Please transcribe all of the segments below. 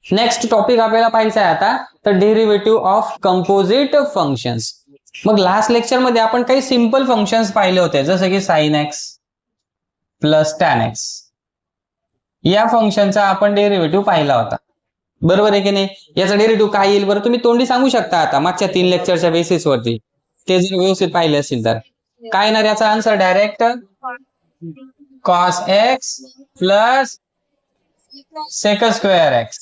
Next topic आपल्याला पाहायचा आहे आता, तर डेरिव्हेटिव्ह ऑफ कंपोजिट फंक्शन्स. मग लास्ट लेक्चर मध्ये आपण काही सिंपल फंक्शन्स पाहिले होते, जसं की sine x plus tan x. या फंक्शनचा आपण डेरिव्हेटिव्ह पाहिला होता, बरोबर आहे की नाही. याचा डेरिव्हेटिव्ह काय येईल बरं, तुम्ही तोंडी सांगू शकता आता मागच्या 3 लेक्चरच्या बेसिस वरती, ते जर व्यवस्थित पाहिले असेल तर. काय येणार याचा answer direct cos x plus sec square x.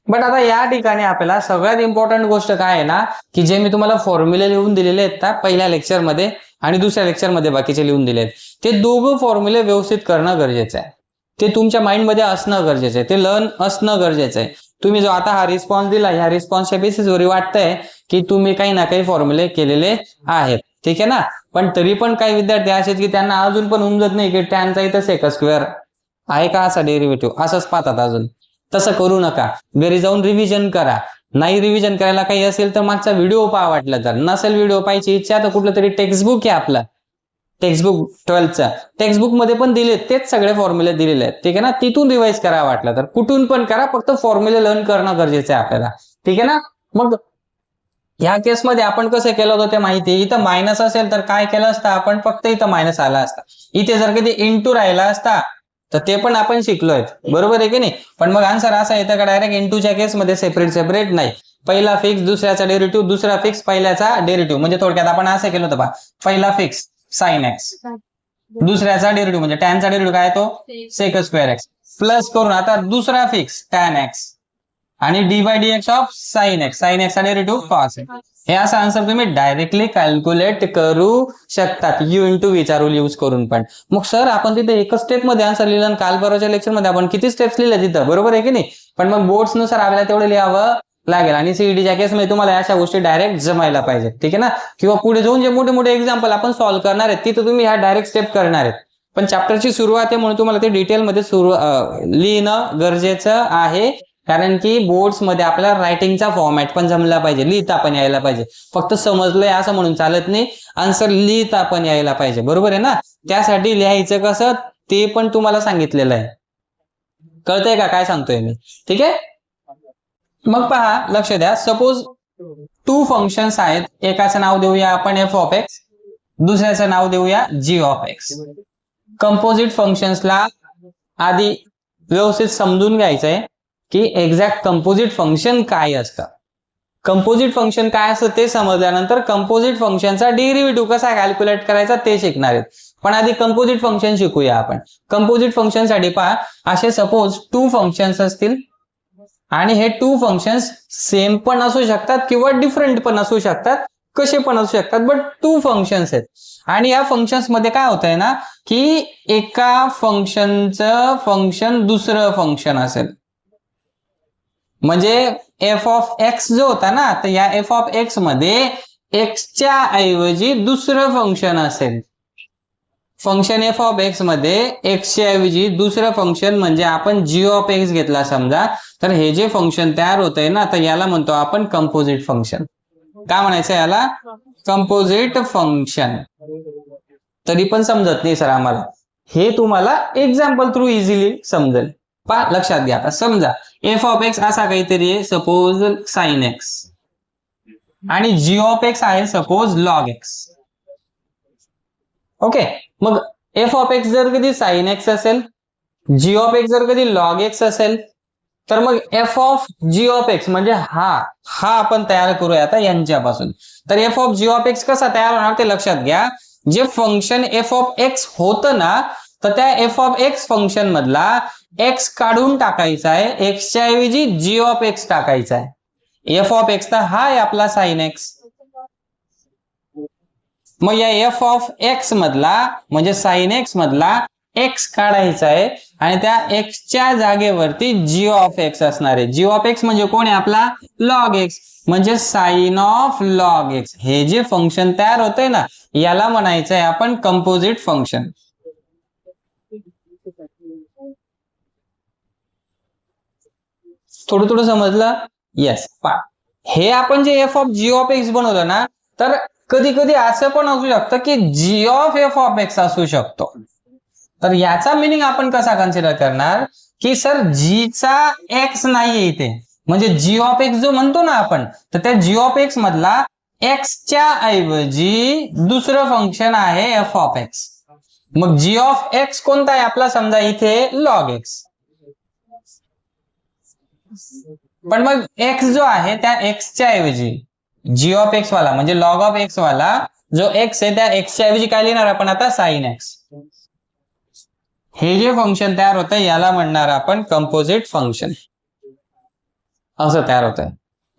But आता या ठिकाणी आपल्याला सगळ्यात इम्पॉर्टंट गोष्ट काय आहे ना, की जे मी तुम्हाला फॉर्म्युले लिहून दिलेले आहेत ना पहिल्या लेक्चरमध्ये आणि दुसऱ्या लेक्चरमध्ये बाकीचे लिहून दिले आहेत, ते दोघं फॉर्म्युले व्यवस्थित करणं गरजेचं आहे. ते तुमच्या माइंडमध्ये असणं गरजेचं आहे, ते लर्न असणं गरजेचं आहे. तुम्ही जो आता हा रिस्पॉन्स दिला, ह्या रिस्पॉन्सच्या बेसिसवर वाटतंय की तुम्ही काही ना काही फॉर्म्युले केलेले आहेत, ठीक आहे ना. पण तरी पण काही विद्यार्थी असे की त्यांना अजून पण उमजत नाही की टॅनचा इथं सेक स्क्वेअर आहे का असा डेरिव्हेटिव्ह, असंच पाहतात अजून. तसं करू नका, घरी जाऊन रिव्हिजन करा. नाही रिव्हिजन करायला काही असेल तर मागचा व्हिडिओ पहा, वाटलं तर. नसेल व्हिडिओ पाहायची इच्छा तर कुठलं तरी टेक्स्टबुक आहे आपलं, टेक्स्टबुक 12चा, टेक्स्टबुक मध्ये पण दिले तेच सगळे फॉर्म्युले दिलेले आहेत, ठीक आहे ना. तिथून रिवाइज करा वाटलं तर, कुठून पण करा, फक्त फॉर्म्युले लर्न करणं गरजेचं आहे आपल्याला, ठीक आहे ना. मग या केसमध्ये आपण कसं केलं होतं ते माहिती आहे. इथं मायनस असेल तर काय केलं असतं आपण, फक्त इथं मायनस आला असता. इथे जर कधी इंटू राहिला असता तर ते पण आपण शिकलोय, बरोबर आहे की नाही. पण मग आन्सर असा येतं का डायरेक्ट इंटूच्या केसमध्ये सेपरेट नाही. पहिला फिक्स, दुसऱ्याचा डेरिव्हेटिव्ह, दुसरा फिक्स, पहिल्याचा डेरिव्हेटिव्ह. म्हणजे थोडक्यात आपण असं केलं होतं पहा, पहिला फिक्स साइन एक्स, दुसऱ्याचा डेरिव्हेटिव्ह म्हणजे टॅनचा डेरिव्हेटिव्ह काय तो सेक स्क्वेअर एक्स, प्लस करून आता दुसरा फिक्स टॅन एक्स आणि d by d x of sine x, sine एक्सचा डेरिव्हेटिव्ह कॉस एक्स. हे असा आन्सर तुम्ही डायरेक्टली कॅल्क्युलेट करू शकतात, यू इंटू विचा रूल यूज करून. पण मग सर आपण तिथे एकच स्टेप मध्ये आन्सर लिहिलं, काल परवाच्या लेक्चर मध्ये आपण किती स्टेप्स लिहिले तिथं, बरोबर आहे की नाही. पण मग बोर्ड्स नुसार आपल्याला तेवढे लिहावं लागेल, आणि सीईडीच्या केसमध्ये तुम्हाला अशा गोष्टी डायरेक्ट जमायला पाहिजे, ठीक आहे ना. किंवा पुढे जाऊन जे मोठे मोठे एक्झाम्पल आपण सॉल्व्ह करणार आहेत तिथं तुम्ही ह्या डायरेक्ट स्टेप करणार आहेत. पण चॅप्टरची सुरुवात आहे म्हणून तुम्हाला ते डिटेलमध्ये लिहिणं गरजेचं आहे, कारण की बोर्ड्स मध्ये आपल्याला रायटिंगचा फॉर्मॅट पण जमला पाहिजे, लिहिता पण यायला पाहिजे. फक्त समजलंय असं म्हणून चालत नाही, आन्सर लिहिता पण यायला पाहिजे, बरोबर आहे ना. त्यासाठी लिहायचं कसं ते पण तुम्हाला सांगितलेलं आहे, कळतंय का काय सांगतोय मी, ठीक आहे. मग पहा, लक्ष द्या. सपोज 2 फंक्शन्स आहेत, एकाचं नाव देऊया आपण एफ ऑफ एक्स, दुसऱ्याचं नाव देऊया जी ऑफ एक्स. कंपोजिट फंक्शन्सला आधी व्यवस्थित समजून घ्यायचंय की एक्झॅक्ट कंपोजिट फंक्शन काय असतं. कंपोजिट फंक्शन काय असतं ते समजल्यानंतर कंपोजिट फंक्शनचा डेरिव्हेटिव्ह कसा कॅल्क्युलेट करायचा ते शिकणार आहेत. पण आधी कंपोजिट फंक्शन शिकूया आपण. कंपोजिट फंक्शन साठी पहा, असे सपोज 2 फंक्शन्स असतील आणि हे 2 फंक्शन्स सेम पण असू शकतात किंवा डिफरंट पण असू शकतात, कसे पण असू शकतात, बट 2 फंक्शन्स आहेत. आणि या फंक्शन्स मध्ये काय होतंय ना, की एका फंक्शनचं फंक्शन दुसरं फंक्शन असेल. म्हणजे एफ ऑफ एक्स जो होता ना, तर या एफ ऑफ एक्स मध्ये एक्सच्या ऐवजी दुसरं फंक्शन असेल. फंक्शन एफ ऑफ एक्स मध्ये एक्सच्या ऐवजी दुसरं फंक्शन म्हणजे आपण जी ऑफ एक्स घेतला समजा, तर हे जे फंक्शन तयार होतंय ना, तर याला म्हणतो आपण कंपोजिट फंक्शन. काय म्हणायचं याला, कंपोजिट फंक्शन. तरी पण समजत नाही सर आम्हाला, हे तुम्हाला एक्झाम्पल थ्रू इझिली समजेल. पहा लक्षात घ्या. आता समजा एफ ऑफ एक्स असा काहीतरी आहे, सपोज साइन एक्स, आणि जी ऑफ एक्स आहे सपोज लॉग एक्स. ओके, मग एफ ऑफ एक्स जर कधी साइन एक्स असेल, जी ऑफ एक्स जर कधी लॉग एक्स असेल, तर मग f of g of x म्हणजे हा आपण तयार करूया आता यांच्यापासून. तर f of g of x कसा तयार होणार ते लक्षात घ्या. जे फंक्शन एफ ऑफ एक्स होतं ना, तर त्या एफ ऑफ एक्स फंक्शन मधला एक्स काढून टाकायचा आहे, एक्सच्या ऐवजी जी ऑफ एक्स टाकायचा आहे. एफ ऑफ एक्स तर हा आहे आपला साइन एक्स. मग या एफ ऑफ एक्स मधला म्हणजे साइन एक्स मधला एक्स काढायचा आहे आणि त्या एक्सच्या जागेवरती जी ऑफ एक्स असणार आहे. जी ऑफ एक्स म्हणजे कोण आहे आपला लॉग एक्स, म्हणजे साइन ऑफ लॉग एक्स. हे जे फंक्शन तयार होतंय ना, याला म्हणायचं आहे आपण कंपोजिट फंक्शन. थोडं समजलं? येस. हे आपण जे f of g of x बनवलं ना, तर कधी कधी असं पण असू शकतं की जी ऑफ एफ ऑफ एक्स असू शकतो. तर याचा मिनिंग आपण कसा कन्सिडर करणार, की सर जीचा एक्स नाहीये इथे, म्हणजे जी ऑफ एक्स जो म्हणतो ना आपण, तर त्या जी ऑफ एक्स मधला एक्सच्या ऐवजी दुसरं फंक्शन आहे एफ ऑफ एक्स. मग जी ऑफ एक्स कोणता आहे आपला, समजा इथे लॉग एक्स. पण मग एक्स जो आहे त्या एक्सच्या ऐवजी जी ऑफ एक्स वाला म्हणजे लॉग ऑफ एक्स वाला जो एक्स आहे त्या एक्सच्या ऐवजी काय लिहिणार आपण आता, साइन एक्स. हे जे फंक्शन तयार होतं याला म्हणणार आपण कंपोजिट फंक्शन, असं तयार होत आहे.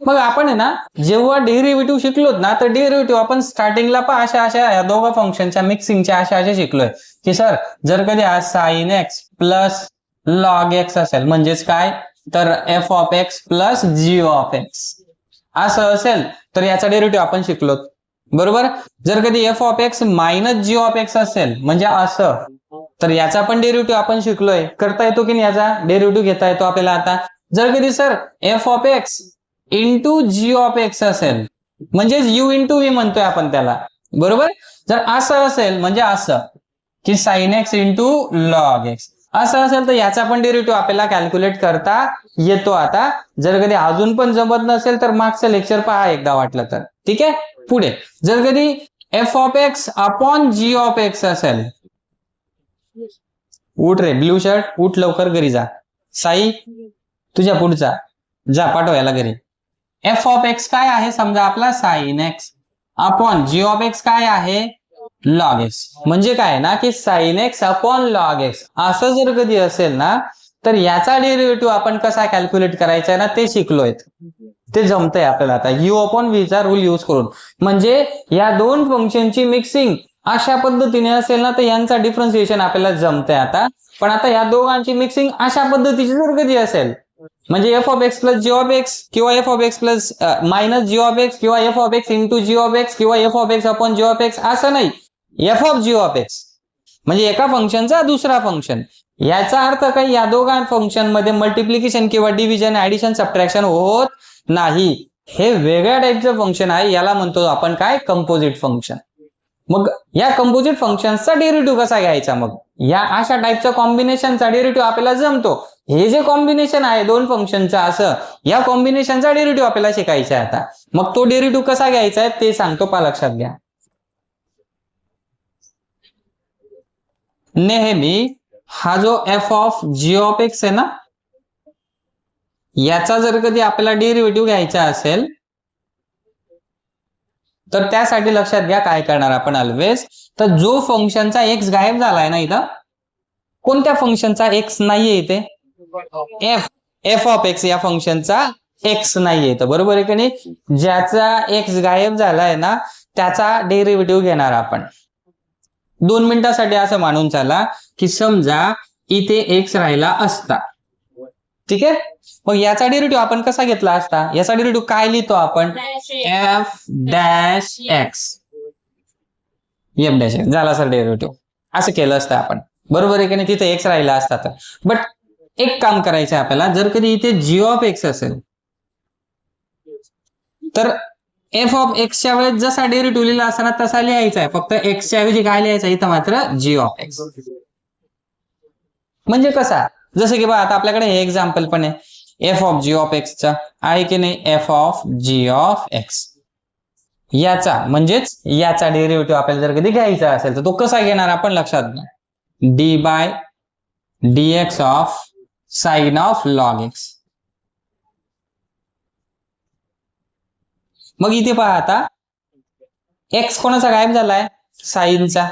मग आपण आहे ना जेव्हा डेरिव्हेटिव्ह शिकलोत ना, तर डेरिव्हेटिव्ह आपण स्टार्टिंगला पण अशा या दोघं फंक्शनच्या मिक्सिंगच्या अशा शिकलोय की सर जर कधी हा sine x plus log x असेल म्हणजेच काय, तर f of x plus g of x असं असेल तर याचा डेरिव्हेटिव्ह आपण शिकलोत, बरोबर. जर कधी f of x minus g of x असेल म्हणजे असं, तर याचा पण डेरिव्हेटिव्ह आपण शिकलोय. करता येतो की नाही याचा डेरिव्हेटिव्ह घेता येतो आपल्याला आता. जर कधी sir f of x into g of x असेल म्हणजेच यू इंटू व्ही म्हणतोय आपण त्याला, बरोबर. जर असं असेल म्हणजे असं की sine x into log x असं असेल तर याचा पण डेरिव्हेटिव्ह आपल्याला कॅल्क्युलेट करता येतो आता. जर कधी अजून पण जमत नसेल तर मागचं लेक्चर पहा एकदा वाटलं तर, ठीक आहे. पुढे जर कधी f of x upon g of x असेल, उठ रे ब्ल्यू शर्ट, उठ लवकर घरी जा. साई तुझ्या पुढचा जा, पाठव याला घरी. एफ ऑफ एक्स काय आहे समजा आपला sine x upon g of x काय आहे लॉग एक्स. म्हणजे काय ना की sine x upon log x असं जर कधी असेल ना तर याचा डेरिव्हेटिव्ह आपण कसा कॅल्क्युलेट करायचा आहे ना ते शिकलोय, ते जमतंय आपल्याला आता यू अपॉन व्ही चा रूल यूज करून. म्हणजे या दोन फंक्शनची मिक्सिंग अशा पद्धतीने असेल ना तर यांचा डिफरन्सिएशन आपल्याला जमतंय आता. पण आता या दोघांची मिक्सिंग अशा पद्धतीची जर कधी असेल म्हणजे f of x plus g of x किंवा f of x plus minus g of x किंवा f of x into g of x किंवा f of x upon g of x असं नाही, f of g of x म्हणजे एका फंक्शनचा दुसरा function. याचा अर्थ काही या दोघां फंक्शन मध्ये मल्टिप्लिकेशन किंवा डिव्हिजन ऍडिशन सबट्रॅक्शन होत नाही. हे वेगळ्या टाईपचं फंक्शन आहे, याला म्हणतो आपण काय कंपोजिट फंक्शन. मग या कंपोजिट फंक्शनचा डेरिव्हेटिव्ह कसा घ्यायचा, मग या अशा टाईपच्या कॉम्बिनेशनचा डेरिव्हेटिव्ह आपल्याला जमतो. हे जे कॉम्बिनेशन आहे दोन फंक्शनचा असं, या कॉम्बिनेशनचा डेरिव्हेटिव्ह आपल्याला शिकायचा आहे आता. मग तो डेरिव्हेटिव्ह कसा घ्यायचा आहे ते सांगतो, पहा लक्षात घ्या. नेहमी हा जो f of g of x आहे ना याचा जर कधी आपल्याला डेरिव्हेटिव्ह घ्यायचा असेल तर त्यासाठी लक्षात घ्या काय करणार आपण ऑलवेज, तर जो फंक्शनचा एक्स गायब झालाय ना इथं, कोणत्या फंक्शनचा एक्स नाहीये इथे, एफ ऑफ एक्स या फंक्शनचा एक्स नाहीये इथं, बरोबर आहे की नाही. ज्याचा एक्स गायब झालाय ना त्याचा डेरिव्हेटिव्ह घेणार आपण. 2 मिनिटासाठी असं मानून चाला की समजा इथे एक्स राहिला असता, ठीक आहे. मग याचा डेरिव्हेटिव्ह आपण कसा घेतला असता, याचा डेरिव्हेटिव्ह काय लिहितो आपण, F dash x, f dash x झाला सर डेरिव्हेटिव्ह, असं केलं असतं आपण, बरोबर आहे की नाही. तिथे एक्स राहिला असता तर. बट एक काम करायचं आहे आपल्याला, जर कधी इथे जी ऑफ एक्स असेल तर एफ ऑफ एक्सच्या वेळेस जसा डेरिव्हेटिव्ह लिहिला असताना तसा लिहायचा आहे, फक्त एक्सच्या ऐवजी काय लिहायचं इथं मात्र जी ऑफ एक्स. म्हणजे कसा, जसं की बघा आता आपल्याकडे हे एक्झाम्पल पण आहे, एफ ऑफ जी ऑफ एक्सचा आहे की नाही, f of g of x याचा म्हणजेच याचा डेरिव्हेटिव्ह आपल्याला जर कधी घ्यायचा असेल तर तो कसा घेणार आपण लक्षात घ्या, d by d x of sine of log x. मग इथे पहा आता एक्स कोणाचा गायब झालाय, साईनचा.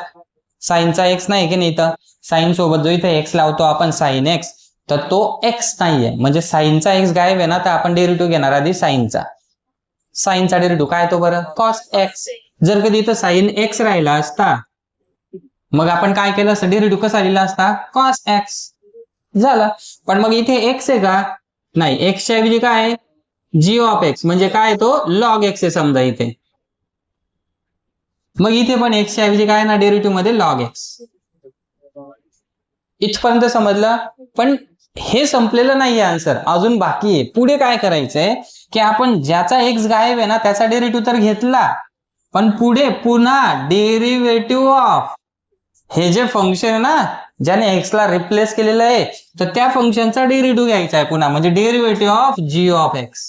साईनचा एक्स नाही की नाही, इथं साइन सोबत जो इथे एक्स लावतो आपण साइन एक्स, तर तो एक्स नाहीये म्हणजे साइनचा एक्स गायब आहे ना, तर आपण डेरिव्हेटिव्ह घेणार आधी साइनचा. साइनचा डेरिव्हेटिव्ह काय तो बरं, कॉस एक्स. जर कधी इथं साइन एक्स राहिला असता मग आपण काय केलं असतं, डेरिव्हेटिव्ह कसा लिहिला असता, कॉस एक्स झाला. पण मग इथे एक्स आहे का, नाही, एक्सच्या ऐवजी काय आहे, जी ऑफ एक्स म्हणजे काय तो लॉग एक्स आहे समजा इथे. मग इथे पण एक्सच्या ऐवजी काय ना डेरिव्हेटिव्ह मध्ये लॉग एक्स. इथपर्यंत समजलं. पण हे संपलेलं नाहीये आन्सर, अजून बाकी आहे. पुढे काय करायचंय की आपण ज्याचा एक्स गायब आहे ना त्याचा डेरिव्हेटिव्ह तर घेतला, पण पुढे पुन्हा डेरिव्हेटिव्ह ऑफ हे जे फंक्शन आहे ना ज्याने एक्स ला रिप्लेस केलेलं आहे, तर त्या फंक्शनचा डेरिव्हेटिव्ह घ्यायचा आहे पुन्हा, म्हणजे derivative of g of x.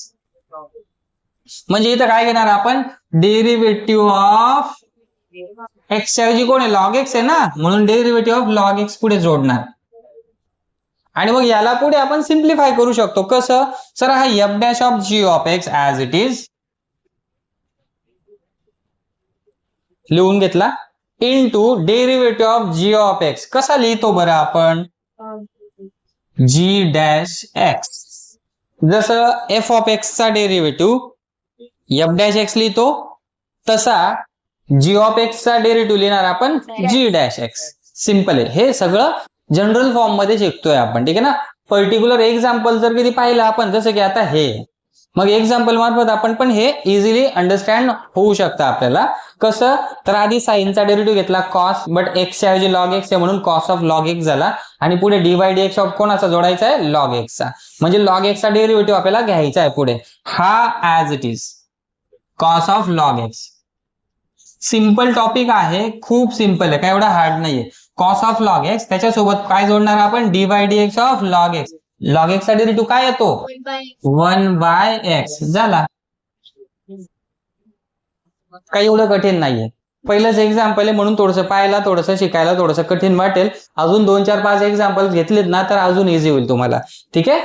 म्हणजे इथं काय घेणार आपण, डेरिव्हेटिव्ह ऑफ एक्स ऐवजी कोण आहे, लॉग एक्स आहे ना, म्हणून डेरिव्हेटिव्ह ऑफ लॉग एक्स पुढे जोडणार. आणि मग याला पुढे आपण सिम्प्लिफाय करू शकतो. कसं, सर हा f dash of g of x as it is लिहून घेतला, into derivative of g of x. कसा लिहितो बरं आपण, जी डॅश एक्स. जसं एफ ऑफ एक्स चा डेरिव्हेटिव्ह एफ डॅश एक्स लिहितो, तसा जी ऑफ एक्स चा डेरिव्हेटिव्ह लिहिणार आपण जी डॅश एक्स. सिंपल आहे. हे सगळं जनरल फॉर्म मध्ये शिकतोय आपण, ठीक आहे ना. पर्टिक्युलर एक्झाम्पल जर कधी पाहिलं आपण, जसं की आता हे, मग एक्झाम्पल मार्फत आपण पण हे इझिली अंडरस्टँड होऊ शकतं आपल्याला. कसं, तर आधी साईनचा डेरिव्हेटिव्ह घेतला कॉस, बट एक्स च्या ऐवजी लॉग एक्स आहे म्हणून कॉस ऑफ लॉग एक्स झाला, आणि पुढे d by d x of कोणाचा जोडायचा आहे, लॉग एक्सचा. म्हणजे लॉग एक्सचा डेरिव्हेटिव्ह आपल्याला घ्यायचा आहे पुढे, हा as it is cos of log x. Simple topic आहे, खूप सिंपल आहे, काय एवढा हार्ड नाहीये. कॉस ऑफ लॉग एक्स, त्याच्यासोबत काय जोडणार आपण, d by d x of log x. Log एक्सचा डेरिव्हेटिव्ह काय येतो, 1 बाय एक्स झाला. काही एवढं कठीण नाहीये. पहिलंच एक्झाम्पल आहे म्हणून थोडंसं पाहायला, थोडंसं शिकायला थोडंसं कठीण वाटेल. अजून 2 4 5 एक्झाम्पल घेतलेत ना तर अजून इझी होईल तुम्हाला, ठीक आहे.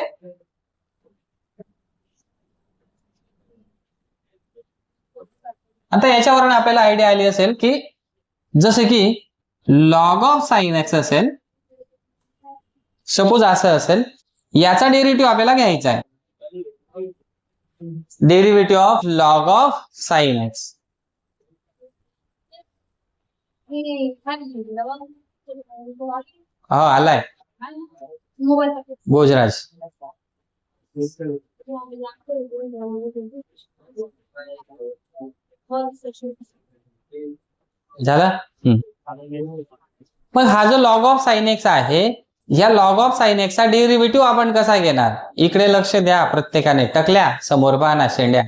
आता याच्यावरून आपल्याला आयडिया आली असेल की जसं की लॉग ऑफ साइन एक्स असेल, सपोज असं असेल, याचा डेरिव्हेटिव्ह आपल्याला घ्यायचा आहे, derivative of log of sine x. हो आलाय भोजराज. झाला. मग हा जो लॉग ऑफ साइन एक्स आहे, या लॉग ऑफ साइन एक्स चा डेरिव्हेटिव्ह आपण कसा घेणार, इकडे लक्ष द्या प्रत्येकाने. टकल्या समोर पाहना, शेंड्या.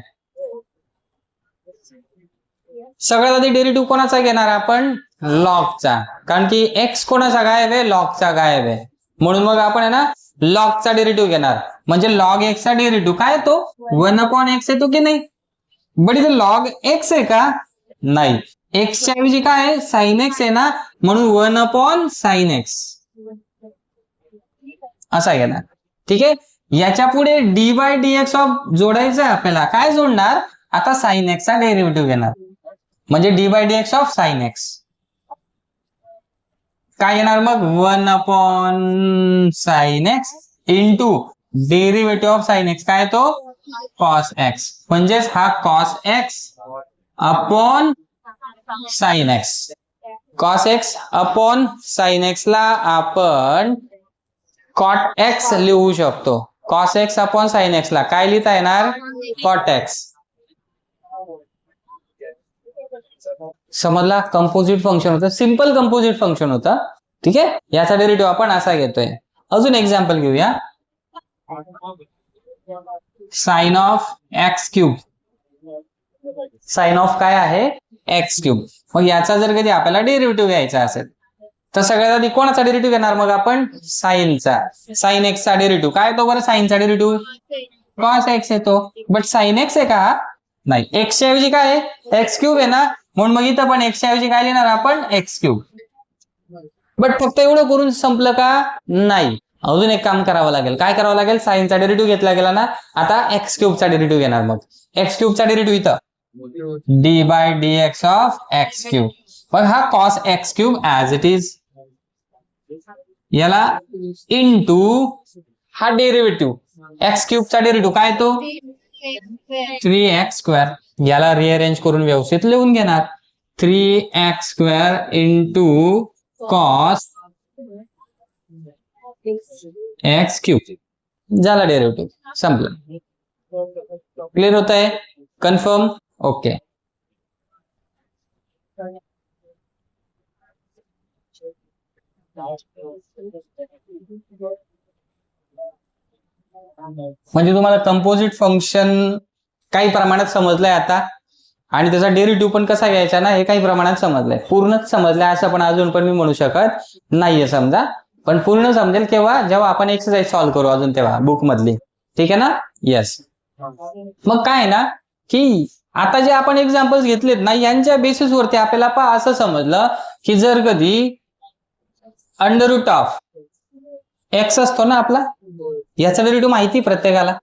सगळ्यात आधी डेरिव्हेटिव्ह कोणाचा घेणार आपण, लॉगचा, कारण की एक्स कोणाचा गायब आहे, लॉगचा गायब आहे, म्हणून मग आपण आहे ना लॉगचा डेरिव्हेटिव्ह घेणार. म्हणजे लॉग एक्स चा डेरिव्हेटिव्ह काय येतो, 1 अपॉन एक्स येतो की नाही. बट इथे लॉग एक्स आहे का, नाही. एक्स च्या ऐवजी काय आहे, साइन एक्स आहे ना, म्हणून 1 अपॉन साइन एक्स असा घेणार, ठीक आहे. याच्या पुढे d by d x of जोडायचं आपल्याला. काय जोडणार, आता साइन एक्स चा डेरिव्हेटिव्ह घेणार, म्हणजे d by d x of sine x. काय येणार मग, 1 upon sine x into derivative of sine x काय तो, कॉस एक्स. म्हणजेच हा cos x upon sine x. Cos x upon sine x ला आपण कॉट एक्स लिहू शकतो. Cos x upon sine x ला काय लिहिता येणार, कॉट एक्स. समजला. कंपोजिट फंक्शन होतं, सिंपल कंपोजिट फंक्शन होतं, ठीक आहे. याचा डेरिव्हेटिव्ह आपण असा घेतोय. अजून एक्झाम्पल घेऊया. Sine of x cube. Sine of काय आहे, एक्स क्यूब. मग याचा जर कधी आपल्याला डेरिव्हेटिव्ह घ्यायचा असेल तर सगळ्यात आधी कोणाचा डेरिव्हेटिव्ह घेणार, मग आपण साइनचा. साइन एक्स चा डेरिव्हेटिव्ह काय येतो बरं, साइनचा डेरिव्हेटिव्ह कॉस एक्स येतो. बट साइन एक्स आहे का, नाही. एक्स च्या ऐवजी काय आहे, एक्स क्यूब आहे ना, म्हणून मग इथं पण एक्स च्या ऐवजी काय लिहिणार आपण, एक्स क्यूब. बट फक्त एवढं करून संपलं का, नाही. अजून एक काम करावं लागेल. काय करावं लागेल, साइनचा डेरिव्हेटिव्ह घेतला गेला ना, आता एक्स क्यूबचा डेरिव्हेटिव्ह घेणार. मग एक्स क्यूबचा डेरिव्हेटिव्ह इथं d by d x of x cube. मग हा cos x cube as it is, याला इनटू हा डेरिव्हेटिव्ह एक्स क्यूबचा डेरिव्हेटिव्ह काय तो 3x स्क्वेअर. याला रिअरेंज करून व्यवस्थित लिहून घेणार. 3x square into cos x cube झाला डेरिव्हेटिव्ह. संपलं. क्लिअर होत आहे, कन्फर्म, ओके. म्हणजे तुम्हाला कंपोजिट फंक्शन काही प्रमाणात समजलंय आता, आणि त्याचा डेरिव्हेटिव्ह पण कसा घ्यायचा ना हे काही प्रमाणात समजलंय. पूर्णच समजलंय असं पण अजून पण मी म्हणू शकत नाहीये समजा. पण पूर्ण समजेल केव्हा, जेव्हा आपण एक्सरसाइज सॉल्व्ह करू अजून तेव्हा बुक मधली. ठीक आहे ना? येस. मग काय ना की आता जे आपण एक्झाम्पल्स घेतलेत ना, यांच्या बेसिसवरती आपल्याला असं समजलं की जर कधी अंडर रूट ऑफ एक्स असतो ना आपला, याचा डेरिव्हेटिव्ह माहिती प्रत्येकाला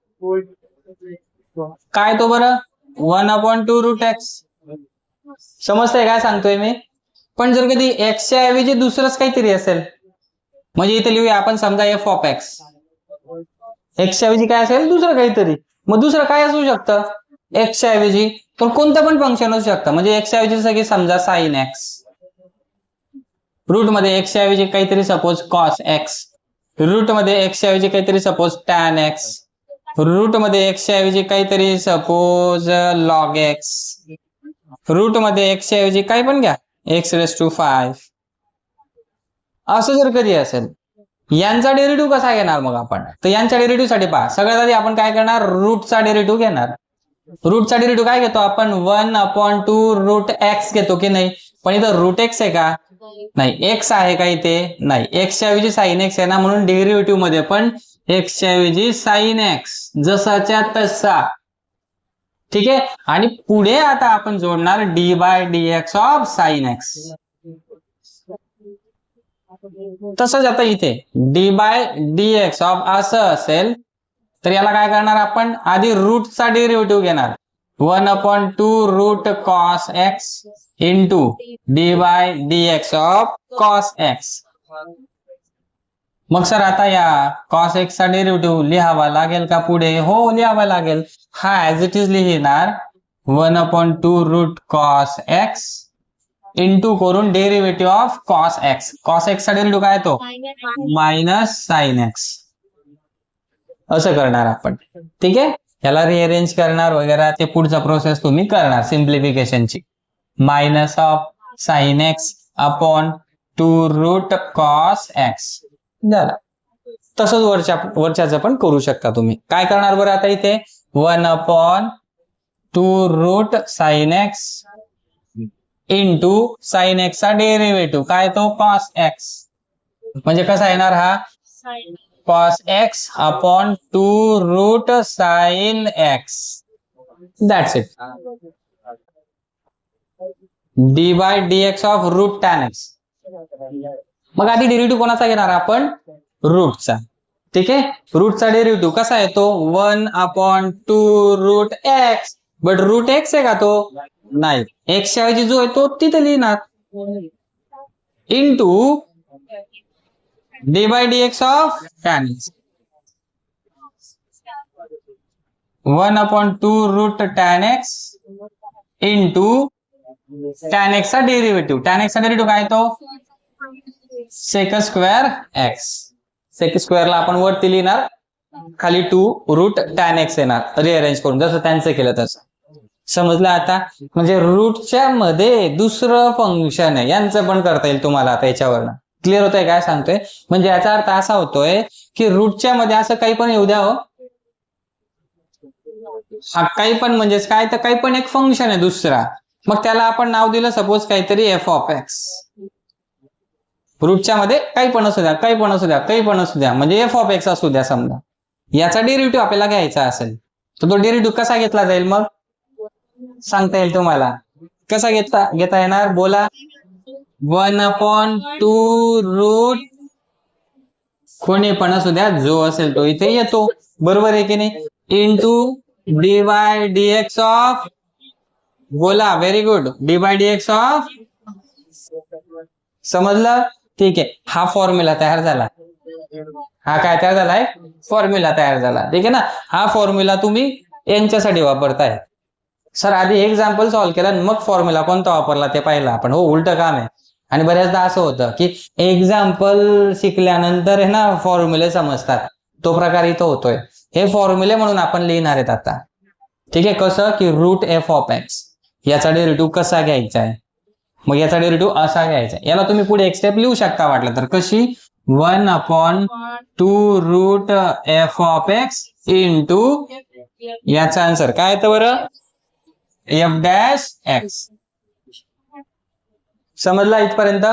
काय तो बरं, 1/2√x. समजतंय काय सांगतोय मी? पण जर कधी एक्सच्या ऐवजी दुसरंच काहीतरी असेल, म्हणजे इथे लिहूया आपण समजा एफ ऑफ एक्स, एक्सच्या ऐवजी काय असेल दुसरं काहीतरी. मग दुसरं काय असू शकतं एक्सच्या ऐवजी? तर कोणतं पण फंक्शन असू शकतं. म्हणजे एक्सच्या ऐवजी सगळी समजा साइन एक्स, रूट मध्ये एक्सच्या ऐवजी काहीतरी सपोज कॉस एक्स, रूट मध्ये एक्सच्या ऐवजी काहीतरी सपोज टॅन एक्स, रूट मध्ये एक्सच्या ऐवजी काहीतरी सपोज लॉग एक्स, रूट मध्ये एक्सच्या ऐवजी काही पण घ्या x⁵. असं जर कधी असेल, यांचा डेरिव्हेटिव्ह कसा घेणार मग आपण? तर यांच्या डेरिव्हेटिव्ह साठी पहा, सगळ्यात आधी आपण काय करणार, रूटचा डेरिव्हेटिव्ह घेणार. रूटचा डेरिव्हेटिव्ह काय घेतो आपण, 1/2√x घेतो की नाही? पण इथं रूट एक्स आहे का? नाही. एक्स आहे का इथे? नाही. एक्सच्या ऐवजी साइन एक्स आहे ना, म्हणून डेरिव्हेटिव्ह मध्ये पण एक्सच्या ऐवजी साइन एक्स जसाच्या तसा. ठीक आहे. आणि पुढे आता आपण जोडणार d/dx ऑफ साइन एक्स. तसंच आता इथे d/dx ऑफ असं असेल तर याला काय करणार आपण, आधी रूटचा डेरिव्हेटिव्ह घेणार, 1/2√cos x into d/dx of cos x. मग सर आता या cos x चा डेरिव्हेटिव्ह लिहावा लागेल का पुढे? हो, लिहावा लागेल. हा ऍज इट इज लिहिणार 1/2√cos x इंटू करून derivative of cos x. cos x चा डेरिव्हेटिव्ह काय तो मायनस साइन एक्स. असं करणार आपण. ठीक आहे. याला रिअरेंज करणार वगैरे, ते पुढचा प्रोसेस तुम्ही करणार सिम्प्लिफिकेशनची. Minus of sine x upon 2√cos x झालं. तसंच वरच्याचं पण करू शकता तुम्ही. काय करणार बरं आता इथे, 1/2√sin x into sine x चा डेरिव्हेटिव्ह काय तो cos x. म्हणजे कसा येणार हा, cos x upon 2√sin x. That's it. d/dx of root tan x. मग आधी डेरिव्हेटिव्ह कोणाचा घेणार आपण, रूटचा. ठीक आहे. रूटचा डेरिव्हेटिव्ह कसा येतो, 1/2√x. बट रूट एक्स आहे का तो? नाही. एक्सच्या ऐवजी जो आहे तो तिथे लिहिणार into d/dx of tan x. 1/2√tan x into tan x चा डेरिव्हेटिव्ह. tan x चा डेरिव्हेटिव्ह काय तो sec² x. sec² ला आपण वरती लिहिणार, खाली 2√tan x येणार रिअरेंज करून, जसं त्यांचं केलं तसं. समजलं आता? म्हणजे रूटच्या मध्ये दुसरं फंक्शन आहे, यांचं पण करता येईल तुम्हाला आता याच्यावरनं. क्लिअर होतंय काय सांगतोय? म्हणजे याचा अर्थ असा होतोय की रूटच्या मध्ये असं काही पण येऊ द्या हो, हा काही पण म्हणजेच काय, तर काही पण एक फंक्शन आहे दुसरा, मग त्याला आपण नाव दिलं सपोज काहीतरी एफ ऑफ एक्स. रूटच्या मध्ये काही पण असू द्या, काही पण असू द्या, काही पण असू द्या, म्हणजे एफ ऑफ एक्स असू द्या समजा. याचा डेरिव्हेटिव्ह आपल्याला घ्यायचा असेल तर तो डेरिव्हेटिव्ह कसा घेतला जाईल मग सांगता येईल तुम्हाला? कसा घेता येणार बोला? 1/2 कोणी पण असू द्या, जो असेल तो इथे येतो, बरोबर आहे की नाही, इंटू d/dx ऑफ, बोला व्हेरी गुड, d/dx ऑफ. समजलं? ठीक आहे. हा फॉर्म्युला तयार झाला. हा काय तयार झालाय, फॉर्म्युला तयार झाला. ठीक आहे ना. हा फॉर्म्युला तुम्ही यांच्यासाठी वापरताय. सर आधी एक्झाम्पल सॉल्व्ह केला मग फॉर्म्युला कोणता वापरला ते पाहिलं आपण. हो, उलट काम आहे. आणि बऱ्याचदा असं होतं की एक्झाम्पल शिकल्यानंतर आहे ना फॉर्म्युले समजतात, तो प्रकार इथं होतोय. हे फॉर्म्युले म्हणून आपण लिहिणार आहेत आता. ठीक आहे. कसं की रूट एफ ऑफ एक्स याचा डेरिव्हेटिव्ह कसा घ्यायचा आहे, मग याचा डेरिव्हेटिव्ह असा घ्यायचा. याला तुम्ही पुढे एक स्टेप लिहू शकता वाटलं तर. कशी, 1/2√f ऑफ एक्स इंटू याचा आन्सर काय येतं बरं, f डॅश एक्स. समजला इथपर्यंत?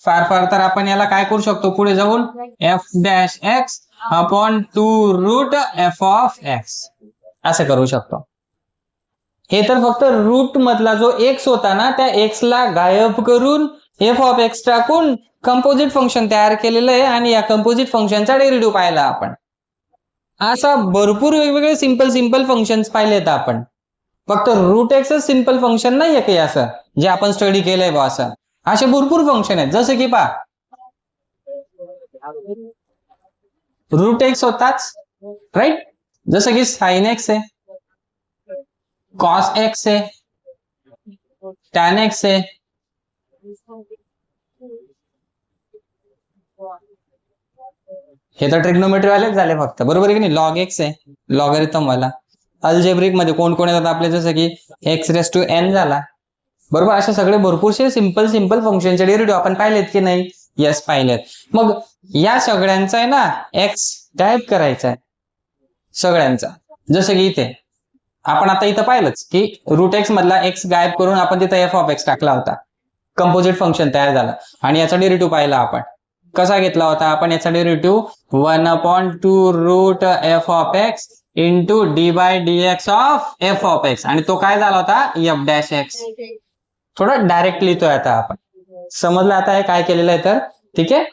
फार फार तर आपण याला काय करू शकतो पुढे जाऊन f dash x upon 2 root f of x असं करू शकतो. हे तर फक्त रूट मधला जो एक्स होता ना त्या एक्स ला गायब करून एफ ऑफ एक्स टाकून कंपोजिट फंक्शन तयार केलेलं आहे आणि या कंपोजिट फंक्शनचा डेरिव्हेटिव्ह पाहिला आपण. असा भरपूर वेगवेगळे सिंपल फंक्शन्स पाहिलेत आपण. फक्त रूट एक्स सिंपल फंक्शन नाहीये काही असं जे आपण स्टडी केलंय बा असं. असे भरपूर फंक्शन आहेत जसं की पहा रूट एक्स होताच राईट, जसं की साइन एक्स आहे, कॉस एक्स आहे, टॅन एक्स आहे, हे तर ट्रिग्नोमेट्री वालेच झाले फक्त, बरोबर आहे की नाही. लॉग एक्स आहे, लॉगरिथम वाला. अल्जेब्रिक मध्ये कोण कोण येतात आपले, जसं की एक्स रेस टू एन झाला, बरोबर. असे सगळे भरपूरसे सिंपल फंक्शनचे डेरिव्हेटिव्ह आपण पाहिलेत की नाही. यस पाहिलेत. मग या सगळ्यांचा आहे ना एक्स गायब करायचा आहे सगळ्यांचा. जसं की इथे आपण आता इथं पाहिलंच की रूट एक्स मधला एक्स गायब करून आपण तिथं एफ ऑफ एक्स टाकला होता, कंपोजिट फंक्शन तयार झालं. आणि याचा डेरिव्हेटिव्ह पाहिला आपण कसा घेतला होता. आपण याचा derivative 1/2 root f of x into d by d x of f of x, आणि तो काय झाला होता एफ डॅश एक्स. थोडं डायरेक्ट लिहितोय आता आपण, समजलं आता हे काय केलेलं आहे तर, ठीक आहे.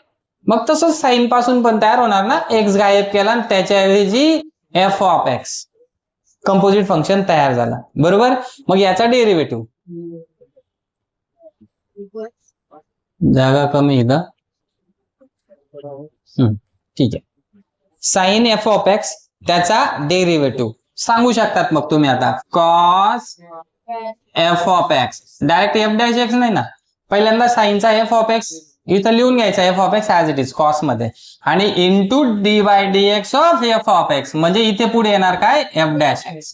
मग तसंच साइन पासून पण तयार होणार ना, एक्स गायब केला आणि त्याच्याऐवजी F of x composite function तयार झाला, बरोबर. मग याचा डेरिव्हेटिव्ह जागा कमी इथं, ठीक आहे. साइन एफ ऑफ एक्स त्याचा डेरिव्हेटिव्ह सांगू शकतात मग तुम्ही आता cos F of x. Direct F dash x नाही ना, पहिल्यांदा साइनचा एफ ऑफ एक्स इथं लिहून घ्यायचा, f of x as it is cos मध्ये, आणि into d by d x of f of x, म्हणजे इथे पुढे येणार काय एफ डॅश एक्स.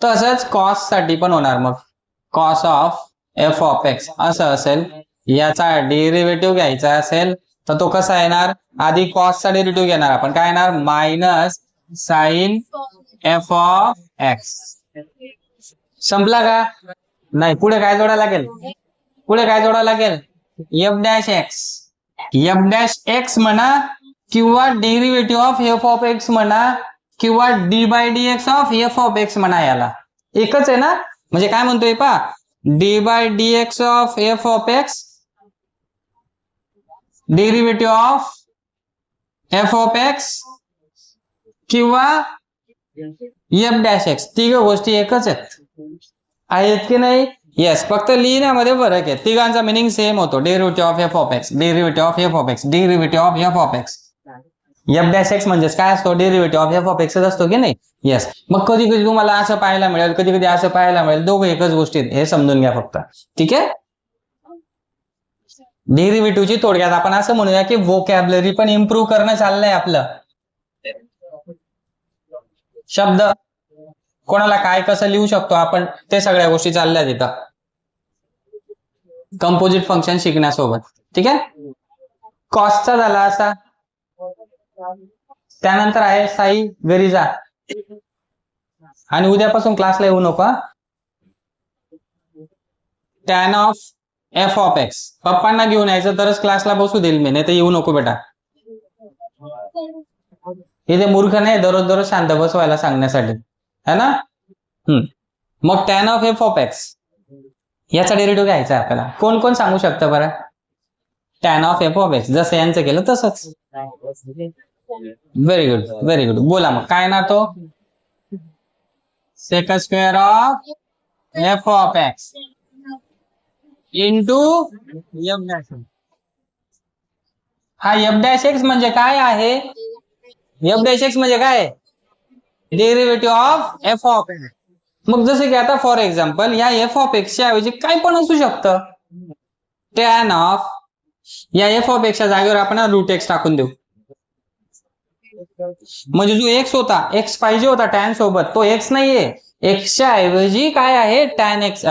तसंच कॉस साठी पण होणार मग cos of f of x असं असेल. याचा डेरिव्हेटिव्ह घ्यायचा असेल तर तो कसा येणार, आधी कॉसचा डेरिव्हेटिव्ह घेणार आपण, काय येणार minus sine f of x. संपला का नाही. पुढे काय जोडायला लागेल, पुढे काय जोडायला लागेल f dash x. F dash x म्हणा किंवा derivative of f of x म्हणा किंवा d by d x of f of x म्हणा, याला एकच आहे ना. म्हणजे काय म्हणतोय पा, d by d x of f of x derivative of f of x किंवा एफ डॅश एक्स, तिघ गोष्टी एकच आहेत की नाही. येस, फक्त लिहिण्यामध्ये फरक आहे. तिघांचा मिनिंग सेम होतो, derivative of f of x, derivative of f of x, derivative of f of x. F dash x म्हणजेच काय असतो, डेरिव्हेटिव्ह ऑफ एफ ऑफ एक्सच असतो की नाही. येस, मग कधी कधी तुम्हाला असं पाहायला मिळेल, कधी कधी असं पाहायला मिळेल, दोघं एकच गोष्टी आहेत, हे समजून घ्या फक्त, ठीक आहे. डेरिव्हेटिव्हची थोडक्यात आपण असं म्हणूया की व्होकॅब्लरी पण इम्प्रूव्ह करणं चाललंय आपलं. शब्द कोणाला काय कसं लिहू शकतो आपण, ते सगळ्या गोष्टी चालल्या तिथं कंपोजिट फंक्शन शिकण्यासोबत, ठीक आहे. कॉसचा झाला असा, त्यानंतर आहे साई घरी जा, आणि उद्यापासून क्लासला येऊ नका. Tan of f of x, पप्पांना घेऊन यायचं तरच क्लासला बसू देईल मी, नाही तर येऊ नको बेटा. इथे मूर्ख नाही दररोज शांत बसवायला सांगण्यासाठी, है ना. मग tan of f of x याचा डेरिव्हेटिव्ह घ्यायचा आपल्याला. कोण कोण सांगू शकतं बरं, tan of f of x जसं यांचं केलं तसंच. Very good, very good. बोला मग काय ना, तो second square of f of x into f dash. हा एफ डॅश एक्स म्हणजे काय आहे, एफ डॅश एक्स म्हणजे काय, derivative of f of x. मग जसे की आता फॉर एक्झाम्पल या एफ ऑफ एक्सच्या ऐवजी काय पण असू शकतं, टॅन ऑफ, या एफ ऑफ एक्सच्या जागेवर आपण रूट एक्स टाकून देऊ. म्हणजे जो एक्स होता, एक्स पाहिजे होता टॅन सोबत, तो एक्स नाहीये, एक्सच्या ऐवजी काय आहे टॅन एक्स,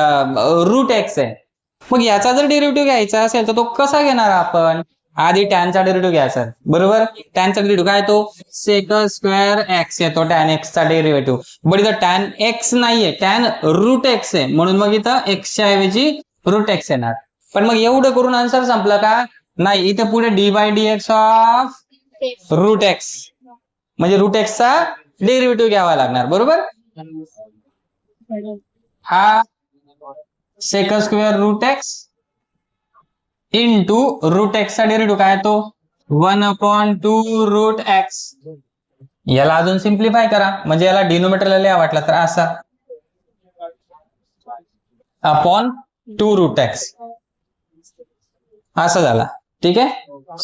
रूट एक्स आहे. मग याचा जर डेरिव्हेटिव्ह घ्यायचा असेल तर तो कसा घेणार आपण, आधी टॅनचा डेरिव्हेटिव्ह घ्यायचा, बरोबर. टॅनचा डेरिव्हेटिव्ह काय, तो सेकंड स्क्वेअर एक्स येतो टॅन एक्सचा डेरिव्हेटिव्ह. बट इथं टॅन एक्स नाहीये, टॅन रूट एक्स आहे, म्हणून मग इथं एक्सच्या ऐवजी रूट एक्स येणार. पण मग एवढं करून आन्सर संपलं का? नाही, इथे पुढे d by d x of root x म्हणजे रूट एक्सचा डेरिव्हेटिव्ह घ्यावा लागणार, बरोबर. हा second square root x into root एक्सचा डेरिव्हेटिव्ह काय तो 1/2 रूट एक्स. याला अजून सिम्प्लिफाय करा म्हणजे याला डिनोमिनेटरला लिहा वाटला तर असा अपॉन 2 रूट एक्स असं झाला. ठीक आहे,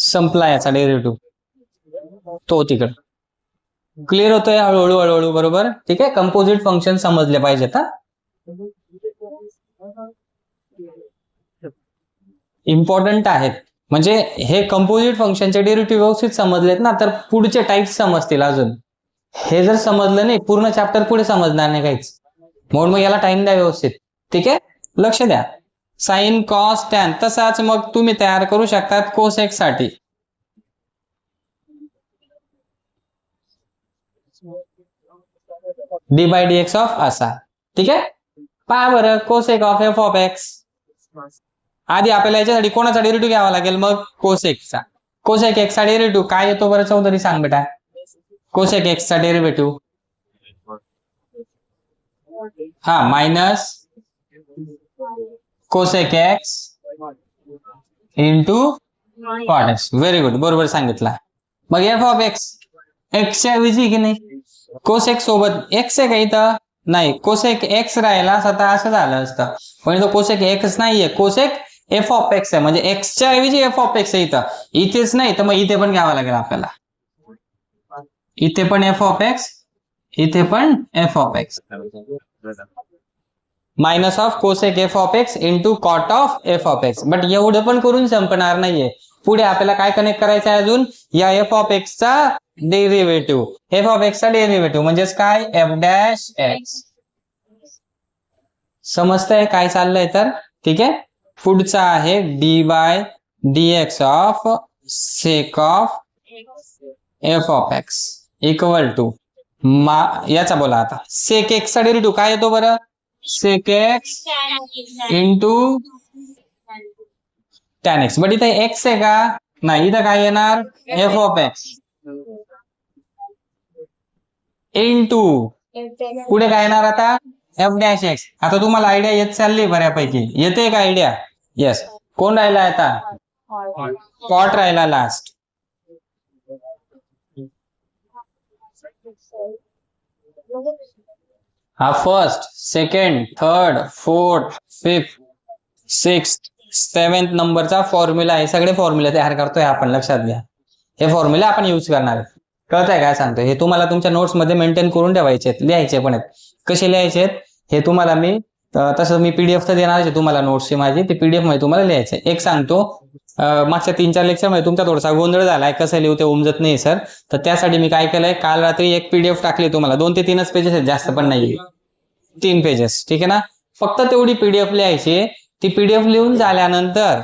संपला याचा डेरिव्हेटिव्ह तो तिकड. क्लिअर होतोय हळूहळू हळूहळू, बरोबर. ठीक आहे, कंपोजिट फंक्शन समजले पाहिजेत. हा इम्पॉर्टंट आहेत म्हणजे हे कंपोजिट फंक्शनचे डेरिव्हेटिव्ह व्यवस्थित समजलेत ना तर पुढचे टाइप्स समजतील. अजून हे जर समजलं नाही पूर्ण चॅप्टर पुढे समजणार नाही काहीच, म्हणून मग याला टाइम द्या व्यवस्थित. ठीक आहे, लक्ष द्या. साइन कॉस टॅन तसाच मग तुम्ही तयार करू शकतात कोसेक साठी. D by d x of असा. ठीक आहे, पहा बरं cosec of f of x. आधी आपल्याला याच्यासाठी कोणाचा डेरिव्हेटिव्ह घ्यावा लागेल? मग कोसेकचा. कोसेक एक्सचा डेरिव्हेटिव्ह काय येतो बरं चौधरी, सांग बेटा. कोसेक एक्सचा डेरिव्हेटिव्ह हा minus cosec x into cot x. Very good, बरोबर सांगितला. मग एफ ऑफ एक्स एक्सच्या ऐवजी की नाही कोसेक सोबत एक्स आहे का इथं? नाही, कोसेक एक्स राहिला असता असं झालं असतं, पण तो कोसेक एक्स नाहीये, कोसेक एफ ऑफ एक्स आहे म्हणजे एक्सच्या ऐवजी एफ ऑफ एक्स आहे इथं. इथेच नाही तर मग इथे पण घ्यावं लागेल आपल्याला. इथे पण एफ ऑफ एक्स, इथे पण f of x. Minus of cosec f of x into cot of f of x. But एवढं पण करून संपणार नाहीये, पुढे आपल्याला काय कनेक्ट करायचं आहे अजून? या एफ ऑफ एक्सचा डेरिव्हेटिव्ह. एफ ऑफ एक्सचा डेरिव्हेटिव्ह म्हणजेच काय? F dash x. समजतंय काय चाललंय तर? ठीक आहे, पुढचा आहे d by d x of sec of f of x equal to याचा बोला आता सेक एक्स चा डेरिव्हेटिव्ह काय येतो बरं? Sec x into tan x. But इथे एक्स आहे का? नाही, इथं काय येणार? एफ ऑफ एक्स इंटू पुढे काय येणार आता? F dash x. आता तुम्हाला आयडिया येत चालली बऱ्यापैकी, येते का आयडिया? येस. कोण राहिला आता? कॉट राहिला लास्ट. हा first, second, third, fourth, fifth, sixth, seventh नंबरचा फॉर्म्युला आहे. सगळे फॉर्म्युला तयार करतोय आपण, लक्षात घ्या. हे फॉर्म्युला आपण यूज करणार आहे. कळतंय काय सांगतोय? हे तुम्हाला तुमच्या नोट्स मध्ये मेंटेन करून ठेवायचे, लिहायचे पण आहेत. कसे लिहायचे हे तुम्हाला मी तसं मी पीडीएफ तर देणार आहे तुम्हाला नोट्सची माझी, ती पीडीएफ मध्ये तुम्हाला लिहायचं. एक सांगतो, मागच्या 3-4 लेक्चर मध्ये तुमचा थोडासा गोंधळ झालाय, कसं लिहू ते उमजत नाही सर. तर त्यासाठी मी काय केलंय, काल रात्री एक पीडीएफ टाकली तुम्हाला. 2 ते 3च पेजेस आहेत, जास्त पण नाही, 3 पेजेस. ठीक आहे ना, फक्त तेवढी पीडीएफ लिहायची. ती पीडीएफ लिहून झाल्यानंतर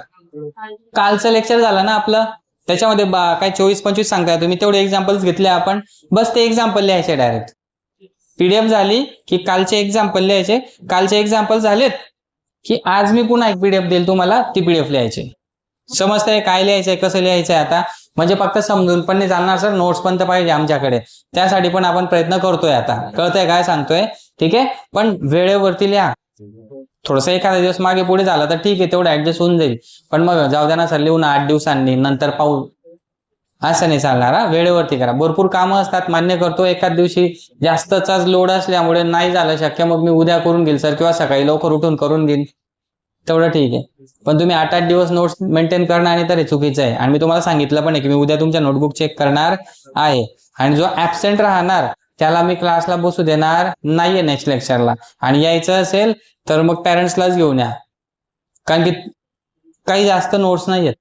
कालचं लेक्चर झालं ना आपलं, त्याच्यामध्ये काय 24-25 सांगताय तुम्ही, तेवढे एक्झाम्पल्स घेतले आपण, बस ते एक्झाम्पल लिहायचे डायरेक्ट. पीडीएफ झाली की कालचे एक्झाम्पल लिहायचे, कालचे एक्झाम्पल झालेत की आज मी पुन्हा एक पीडीएफ देईल तुम्हाला, ती पीडीएफ लिहायची. समजतंय काय लिहायचंय, कसं लिहायचंय? आता म्हणजे फक्त समजून पण नाही चालणार सर, नोट्स पण तर पाहिजे आमच्याकडे, त्यासाठी पण आपण प्रयत्न करतोय आता. कळतंय काय सांगतोय? ठीक आहे, पण वेळेवरती लिहा. थोडस एखादा दिवस मागे पुढे झाला तर ठीक आहे, तेवढं ऍडजस्ट होऊन जाईल. पण मग जाऊ द्या ना सर, लिहून 8 दिवसांनी नंतर पाहू, असं नाही चालणार. हा, वेळेवरती करा. भरपूर कामं असतात, मान्य करतो. एखाद दिवशी जास्तचाच लोड असल्यामुळे नाही झालं शक्य, मग मी उद्या करून घेईल सर, किंवा सकाळी लवकर उठून करून घेईल, तेवढं ठीक आहे. पण तुम्ही 8-8 दिवस नोट्स मेंटेन करणार आणि तर हे चुकीचं आहे. आणि मी तुम्हाला सांगितलं पण आहे की मी उद्या तुमच्या नोटबुक चेक करणार आहे, आणि जो ऍबसेंट राहणार त्याला मी क्लासला बसू देणार नाहीये नेक्स्ट लेक्चरला. आणि यायचं असेल तर मग पॅरेंट्सलाच घेऊन या, कारण की काही जास्त नोट्स नाहीयेत.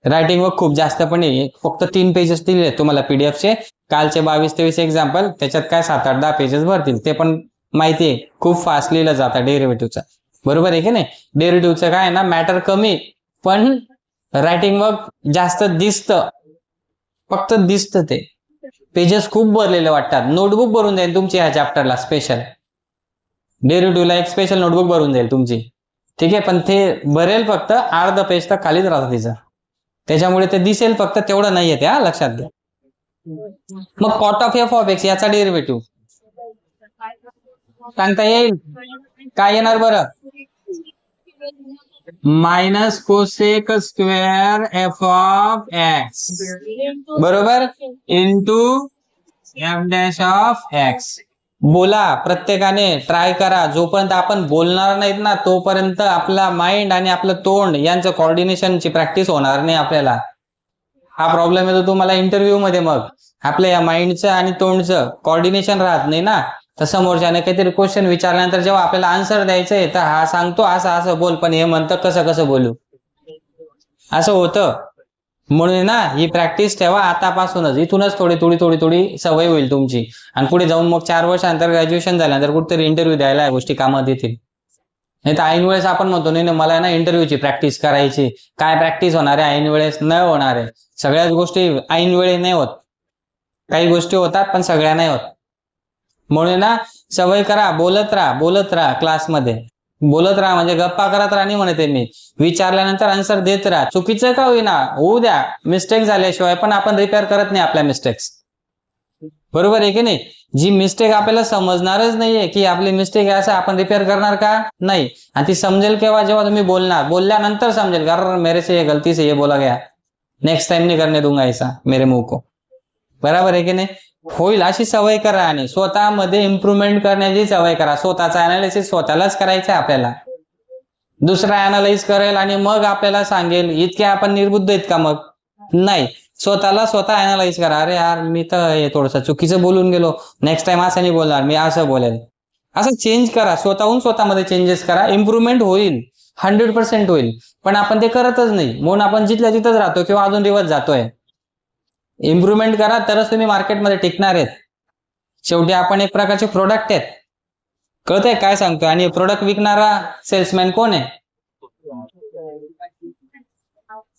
रायटिंग वर्क खूप जास्त पण नाही, फक्त 3 पेजेस दिले तुम्हाला पीडीएफचे. कालचे 22-23 एक्झाम्पल, त्याच्यात काय 7-8-10 पेजेस भरतील. ते पण माहिती आहे, खूप फास्ट लिहिलं जातं डेरिव्हेटिव्हचा, बरोबर आहे की नाही? डेरिव्हेटिव्हचं काय आहे ना, मॅटर कमी पण रायटिंग वर्क जास्त दिसतं, फक्त दिसतं. ते पेजेस खूप भरलेले वाटतात. नोटबुक भरून जाईल तुमची ह्या चॅप्टरला, स्पेशल डेरिव्हेटिव्हला एक स्पेशल नोटबुक भरून जाईल तुमची. ठीक आहे, पण ते भरेल फक्त अर्ध पेज तर खालीच राहतं तिचं, त्याच्यामुळे ते दिसेल फक्त तेवढं नाही येते, हा लक्षात घ्या. मग cot of f of x याचा डेरिव्हेटिव्ह सांगता येईल, काय येणार बरं? Minus cosec square f of x बरोबर into f dash of x. बोला, प्रत्येकाने ट्राय करा. जोपर्यंत आपण बोलणार नाहीत ना तोपर्यंत आपला माइंड आणि आपलं तोंड यांचं कॉर्डिनेशनची प्रॅक्टिस होणार नाही आपल्याला. हा प्रॉब्लेम येतो तुम्हाला इंटरव्ह्यू मध्ये. मग आपल्या या माइंडचं आणि तोंडचं कॉर्डिनेशन राहत नाही ना, तर समोरच्याने काहीतरी क्वेश्चन विचारल्यानंतर जेव्हा आपल्याला आन्सर द्यायचंय तर हा सांगतो असं असं बोल, पण हे म्हणतं कसं कसं बोलू, असं होतं. म्हणून ना ही प्रॅक्टिस ठेवा आतापासूनच. इथूनच थोडी थोडी थोडी थोडी सवय होईल तुमची, आणि पुढे जाऊन मग 4 वर्षानंतर ग्रॅज्युएशन झाल्यानंतर कुठेतरी इंटरव्ह्यू द्यायला या गोष्टी कामात येतील. नाही तर ऐन वेळेस आपण म्हणतो नाही मला ना इंटरव्ह्यूची प्रॅक्टिस करायची. काय प्रॅक्टिस होणार आहे ऐन वेळेस? नाही होणार आहे. सगळ्याच गोष्टी ऐन वेळी नाही होत, काही गोष्टी होतात पण सगळ्या नाही होत. म्हणून ना सवय करा, बोलत राहा क्लासमध्ये, बोलत राहा म्हणजे गप्पा करत राहा नाही म्हणते मी. विचारल्यानंतर आन्सर देत राहा, चुकीचं का होईना होऊ द्या. मिस्टेक झाल्याशिवाय पण आपण रिपेअर करत नाही आपल्या मिस्टेक्स, बरोबर आहे की नाही? जी मिस्टेक आपल्याला समजणारच नाहीये की आपली मिस्टेक आहे असं आपण रिपेअर करणार का? नाही. आणि ती समजेल केव्हा? जेव्हा तुम्ही बोलणार, बोलल्यानंतर समजेल कारण मेरे से ये गलती से ये बोला गया, नेक्स्ट टाइम नहीं करने दूंगा ऐसा मेरे मुंह को, बरोबर आहे की नाही? होईल अशी सवय करा आणि स्वतःमध्ये इम्प्रुव्हमेंट करण्याची सवय करा. स्वतःचा अनालिसिस स्वतःलाच करायचं आपल्याला. दुसरा अनालाइज करेल आणि मग आपल्याला सांगेल. इतके आपण निर्बुद्ध आहेत का? मग नाही. स्वतःला स्वतः अनालाइज करा. अरे यार मी तर थोडंसं चुकीचं बोलून गेलो, नेक्स्ट टाइम असं नाही बोलणार, मी असं बोलेल. असं चेंज करा, स्वतःहून स्वतःमध्ये चेंजेस करा. इम्प्रुव्हमेंट होईल, 100% होईल. पण आपण ते करतच नाही, म्हणून आपण जिथल्या तिथंच राहतो किंवा अजून रिवर्स जातोय. इम्प्रुव्हमेंट करा तरच तुम्ही मार्केटमध्ये टिकणार आहेत. शेवटी आपण एक प्रकारचे प्रोडक्ट आहेत, कळतंय काय सांगतोय? आणि प्रोडक्ट विकणारा सेल्समॅन कोण आहे?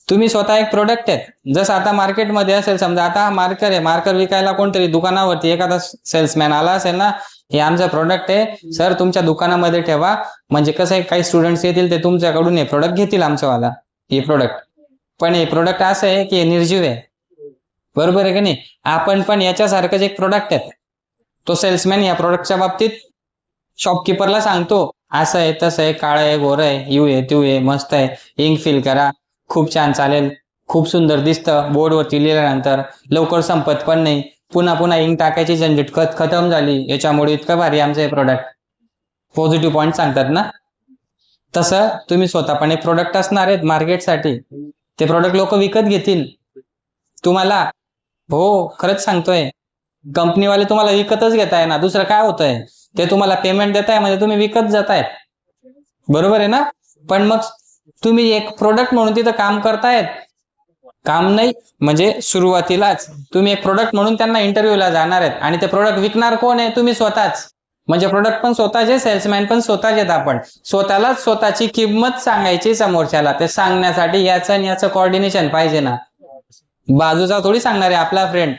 तुम्ही स्वतः एक प्रोडक्ट आहेत. जसं आता मार्केटमध्ये असेल, समजा आता मार्कर आहे, मार्कर विकायला कोणतरी दुकानावरती एखादा सेल्समॅन आला असेल ना, हे आमचं प्रोडक्ट आहे सर तुमच्या दुकानामध्ये ठेवा, म्हणजे कसं आहे काही स्टुडंट्स येतील ते तुमच्याकडून हे प्रोडक्ट घेतील आमचंवाला हे प्रोडक्ट. पण हे प्रोडक्ट असं आहे की हे निर्जीव आहे, बरोबर आहे की नाही? आपण पण याच्यासारखंच एक प्रोडक्ट आहे. तो सेल्समॅन या प्रोडक्टच्या बाबतीत शॉपकीपरला सांगतो असं आहे तसं आहे, काळं आहे गोरं आहे, यू आहे त्यू आहे, मस्त आहे, इंक फिल करा, खूप छान चालेल, खूप सुंदर दिसतं बोर्डवरती लिहिल्यानंतर, लवकर संपत पण नाही, पुन्हा पुन्हा इंक टाकायची झंझट खतम झाली, याच्यामुळे इतकं भारी आमचं हे प्रोडक्ट. पॉझिटिव्ह पॉईंट सांगतात ना. तसं तुम्ही स्वतः पण एक प्रोडक्ट असणार आहेत मार्केटसाठी. ते प्रोडक्ट लोक विकत घेतील तुम्हाला. हो खरंच सांगतोय, कंपनीवाले तुम्हाला विकतच घेताय ना, दुसरं काय होतंय? ते तुम्हाला पेमेंट देताय म्हणजे तुम्ही विकत जातायत, बरोबर आहे ना? पण मग तुम्ही एक प्रोडक्ट म्हणून तिथं काम करतायत, काम नाही म्हणजे सुरुवातीलाच तुम्ही एक प्रोडक्ट म्हणून त्यांना इंटरव्ह्यूला जाणार आहेत, आणि ते प्रोडक्ट विकणार कोण आहे? तुम्ही स्वतःच. म्हणजे प्रोडक्ट पण स्वतःचे, सेल्समॅन पण स्वतःच आहेत. आपण स्वतःलाच स्वतःची किंमत सांगायची समोरच्याला. ते सांगण्यासाठी याचं आणि याचं कॉर्डिनेशन पाहिजे ना. बाजूचा थोडी सांगणार आहे आपला फ्रेंड,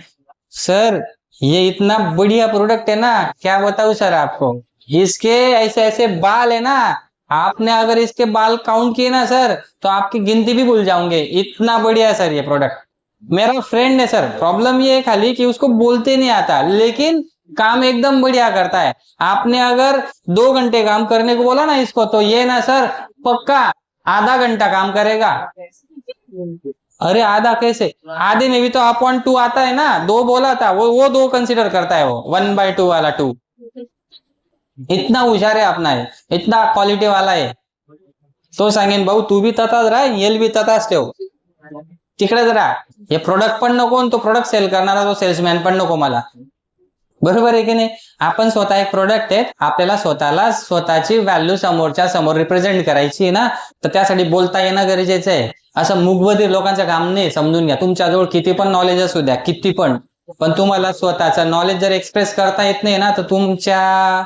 सर ये इतना बढ़िया प्रोडक्ट है ना, क्या बताऊं सर आपको, इसके ऐसे ऐसे बाल है ना, आपने अगर इसके बाल काउंट किए ना सर तो आपकी गिनती भी भूल जाओगे, इतना बढ़िया है सर ये प्रोडक्ट, मेरा फ्रेंड है सर. प्रॉब्लम ये है खाली कि उसको बोलते नहीं आता, लेकिन काम एकदम बढ़िया करता है. आपने अगर 2 घंटे काम करने को बोला ना इसको, तो ये ना सर पक्का आधा घंटा काम करेगा. अरे आधा कैसे? आधे में भी तो अपॉन 2 आता है ना, 2 बोला था वो 2 कंसिडर करता है, वो 1/2 वाला 2. इतना हुशार है अपना है, इतना क्वालिटी वाला है. तो सांगेन भाऊ तू भी तताच राह, येल भी तताच ठेव, तिकडेच राहा. हे प्रोडक्ट पण नको, तो प्रोडक्ट सेल करणारा तो सेल्समॅन पण नको मला, बरोबर आहे की नाही? आपण स्वतः एक प्रोडक्ट आहेत, आपल्याला स्वतःला स्वतःची व्हॅल्यू समोरच्या समोर रिप्रेझेंट करायची ना, तर त्यासाठी बोलता येणं गरजेचं आहे. असं मूकबधीर लोकांचं काम नाही. समजून घ्या, तुमच्याजवळ किती पण नॉलेज असू द्या, किती पण तुम्हाला स्वतःचं नॉलेज जर एक्सप्रेस करता येत नाही ना, तर तुमच्या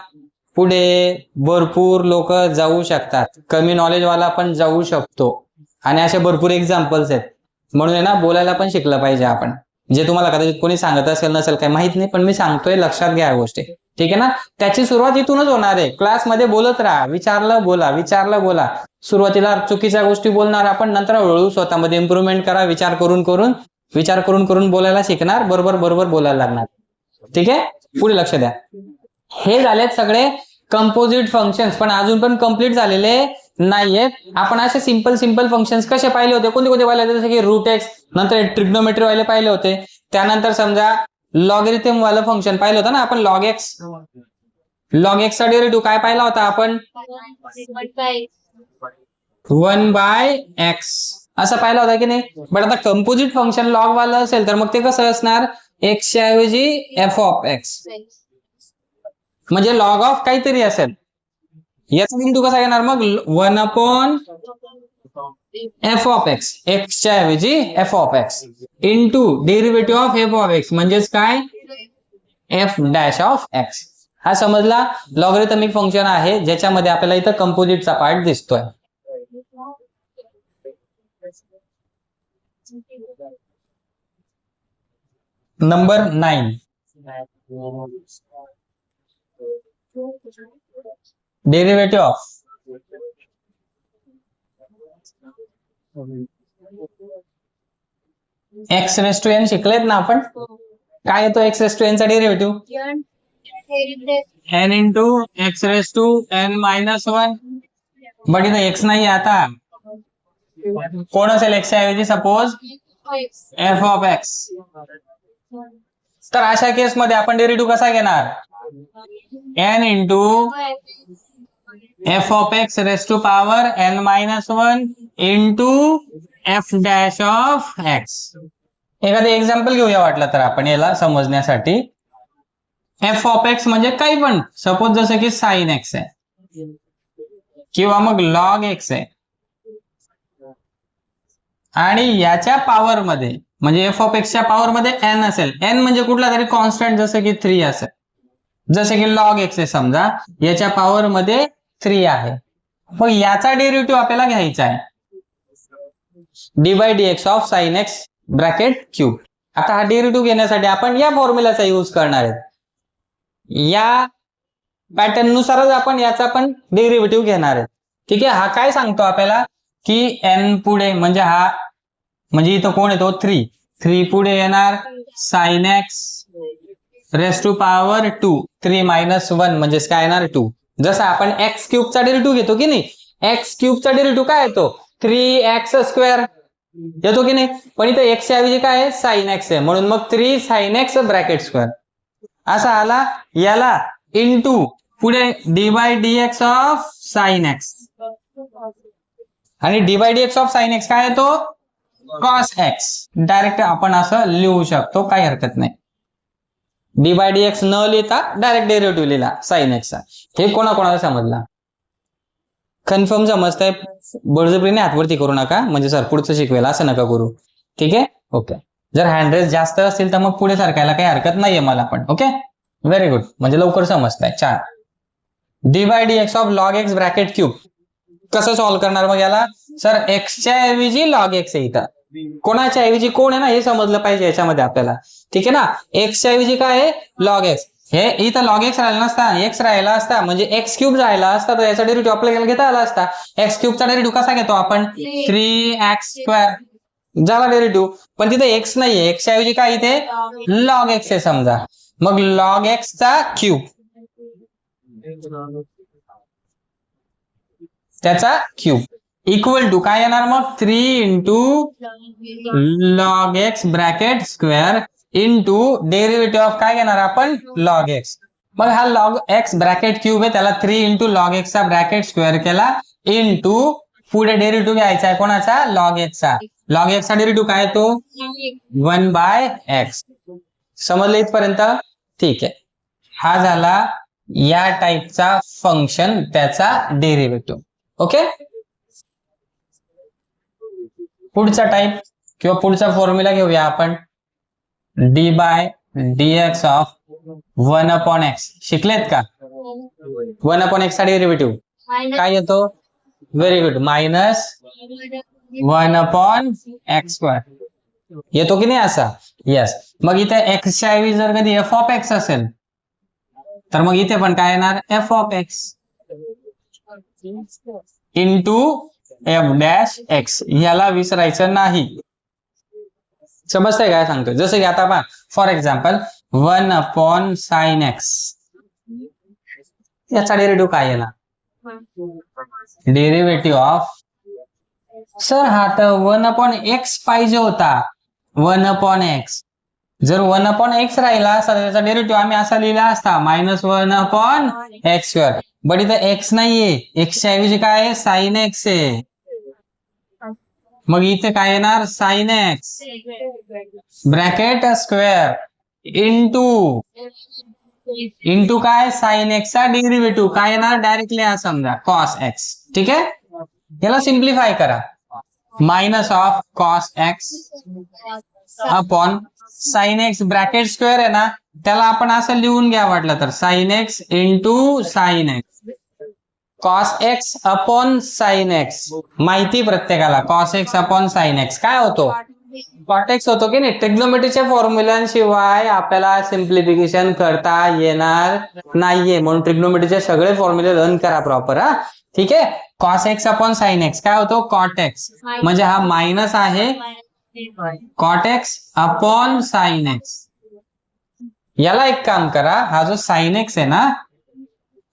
पुढे भरपूर लोक जाऊ शकतात. कमी नॉलेजवाला पण जाऊ शकतो, आणि असे भरपूर एक्झाम्पल्स आहेत. म्हणून ना बोलायला पण शिकलं पाहिजे आपण. जे तुम्हाला कदाचित कोणी सांगत असेल नसेल काही माहित नाही, पण मी सांगतोय, लक्षात घ्या गोष्टी, ठीक आहे ना? त्याची सुरुवात इथूनच होणार आहे. क्लासमध्ये बोलत राहा, विचारलं बोला, विचारलं बोला. सुरुवातीला चुकीच्या गोष्टी बोलणार आपण, नंतर हळूहळू स्वतःमध्ये इम्प्रुव्हमेंट करा, विचार करून बोलायला शिकणार, बरोबर बोलायला लागणार. ठीक आहे, पुढे लक्ष द्या. हे झालेत सगळे कंपोजिट फंक्शन्स, पण अजून पण कम्प्लीट झालेले नाहीयेत. आपण असे सिंपल फंक्शन्स कसे पाहिले होते, कोणते पाहिले होते, जसे की रूट एक्स, नंतर ट्रिग्नोमेट्री वाले पाहिले होते. त्यानंतर समजा लॉगरिथम वालं फंक्शन पाहिलं होतं ना आपण, लॉग एक्स चा डेरिव्हेटिव्ह काय पाहिला होता आपण, 1/x असं पाहिला होता की नाही. बट आता कंपोजिट फंक्शन लॉग वाला असेल तर मग ते कसं असणार, x च्या ऐवजी f ऑफ x, म्हणजे लॉग ऑफ काहीतरी असेल. याचा बिंदू कसा येणार मग, 1/f ऑफ x, x च्या ऐवजी f of x into derivative of f of x म्हणजेच काय, f डॅश ऑफ x. हा समजला, लॉगरिथमिक फंक्शन आहे ज्याच्यामध्ये आपल्याला इथं कंपोजिटचा पार्ट दिसतोय. Number 9, derivative of x raise to n शिकलेत ना आपण. काय येतो x रेस टू n चा derivative, n into x raise to n minus 1. But इथं x नाही आता, कोण असेल x च्या ऐवजी, सपोज f ऑफ x. तर अशा केस मध्ये आपण डेरिव्हेटिव्ह कसा घेणार, n into f of x raise to power n minus 1 into f dash of x. एखादे एक्झाम्पल घेऊया वाटलं तर आपण याला समजण्यासाठी. f ऑफ x म्हणजे काही पण, सपोज जसं की साइन x आहे किंवा मग लॉग x आहे, आणि याच्या पॉवर मध्ये म्हणजे f ऑफ x च्या पॉवर मध्ये n असेल, n म्हणजे कुठला तरी कॉन्स्टंट, जसं की 3 असेल, जसे की लॉग x आहे समजा, याच्या पॉवर मध्ये 3 आहे. मग याचा डेरिव्हेटिव्ह आपल्याला घ्यायचा आहे, d by d x of sine x bracket cube. आता हा डेरिव्हेटिव्ह घेण्यासाठी आपण या फॉर्म्युलाचा यूज करणार आहे. या पॅटर्न नुसारच आपण याचा पण डेरिव्हेटिव्ह घेणार आहे. ठीक आहे, हा काय सांगतो आपल्याला की n पुढे म्हणजे हा, म्हणजे इथं कोण येतो 3 पुढे येणार sine x raise to power 2, 3 minus 1 म्हणजे काय येणार 2. जसं आपण एक्स क्यूबचा डेरिव्हेटिव्ह घेतो की नाही, एक्स क्यूबचा डेरिव्हेटिव्ह काय येतो, 3x स्क्वेअर येतो की नाही. पण इथं x च्या ऐवजी काय आहे, साइन एक्स आहे, म्हणून मग 3 साइन एक्स ब्रॅकेट स्क्वेअर असा आला. याला इंटू पुढे d by d x of sine x, आणि d by d x of sine x काय येतो, कॉस एक्स. डायरेक्ट आपण असं लिहू शकतो, काही हरकत नाही. डी बाय डी एक्स न लिहिता डायरेक्ट डेरिव्हेटिव्ह लिहिला साइन एक्सचा. हे कोणाकोणाला समजला, कन्फर्म समजतंय, बळजबरीने हातवरती करू नका, म्हणजे सर पुढचं शिकवेल असं नका करू. ठीक आहे, ओके. जर हँड रेस जास्त असतील तर मग पुढे सरकायला काही हरकत नाहीये मला पण. ओके, व्हेरी गुड, म्हणजे लवकर समजताय. 4 d by d x of log x bracket cube. कसं सॉल्व्ह करणार मग याला, सर एक्सच्या ऐवजी लॉग एक्स आहे, इथं कोणाच्या ऐवजी कोण आहे ना हे समजलं पाहिजे याच्यामध्ये आपल्याला. ठीक आहे ना, एक्सच्या ऐवजी काय आहे, लॉग एक्स. हे इथं लॉग एक्स राहिला नसता, एक्स राहिला असता म्हणजे एक्स क्यूब राहिला असता, तर याचा डेरिव्हेटिव्ह आपल्याला घेता आला असता. एक्स क्यूबचा डेरिव्हेटिव्ह कसा घेतो आपण, 3x स्क्वेअर झाला डेरिव्हेटिव्ह. पण तिथे एक्स नाहीये, एक्सच्या ऐवजी काय इथे लॉग एक्स आहे समजा, मग लॉग एक्सचा क्यूब, त्याचा क्यूब इक्वल टू काय येणार मग, 3 into log x bracket square into derivative of काय घेणार आपण, लॉग एक्स. मग हा लॉग एक्स ब्रॅकेट क्यूब आहे, त्याला 3 इंटू लॉग एक्सचा ब्रॅकेट स्क्वेअर केला इंटू पुढे डेरिव्हेटिव्ह घ्यायचा आहे कोणाचा, लॉग एक्सचा. लॉग एक्सचा डेरिव्हेटिव्ह काय तो 1/x. समजलं इथपर्यंत, ठीक आहे. हा झाला या टाईपचा फंक्शन, त्याचा डेरिव्हेटिव्ह. ओके, पुढचा टाईप किंवा पुढचा फॉर्म्युला घेऊया आपण, d by d x of 1/x. शिकलेत का, 1/x चा डेरिव्हेटिव्ह काय येतो, very good, minus 1/x square येतो की नाही असा, येस. मग इथे x च्या ऐवजी जर कधी f ऑफ x असेल तर मग इथे पण काय येणार, f of x into f dash x, ह्याला विसरायचं नाही. समजतंय काय सांगतो? जसं की आता पहा, फॉर एक्झाम्पल 1/sin x, याचा डेरिव्हेटिव्ह काय येणार? डेरिव्हेटिव्ह ऑफ, सर हा तर 1/x पाहिजे होता. 1/x, जर 1/x राहिला असता त्याचा डेरिव्हेटिव्ह आम्ही असा लिहिला असता -1/x². बट इथं x नाहीये, x च्या ऐवजी काय आहे? sin x आहे. मग इथे काय येणार? sin x bracket square into काय? sin x चा डेरिव्हेटिव्ह काय येणार? डायरेक्टली हा समजा cos x. ठीक आहे, याला सिम्प्लिफाय करा. Minus of cos x upon sin x bracket square आहे ना, त्याला आपण असं लिहून घ्या वाटलं तर sin x into sin x cos x upon sin x. माहिती प्रत्येकाला cos x upon sin x काय होतो? cot x होतो की नाही? ट्रिग्नोमेट्रीच्या फॉर्म्युलांशिवाय आपल्याला सिम्प्लिफिकेशन करता येणार नाहीये, म्हणून ट्रिग्नोमेट्रीचे सगळे फॉर्म्युले रन करा प्रॉपर. हा ठीक आहे. cos x upon sin x काय होतो? cot x, म्हणजे हा मायनस आहे cot x upon sin x. याला एक काम करा, हा जो sin x आहे ना,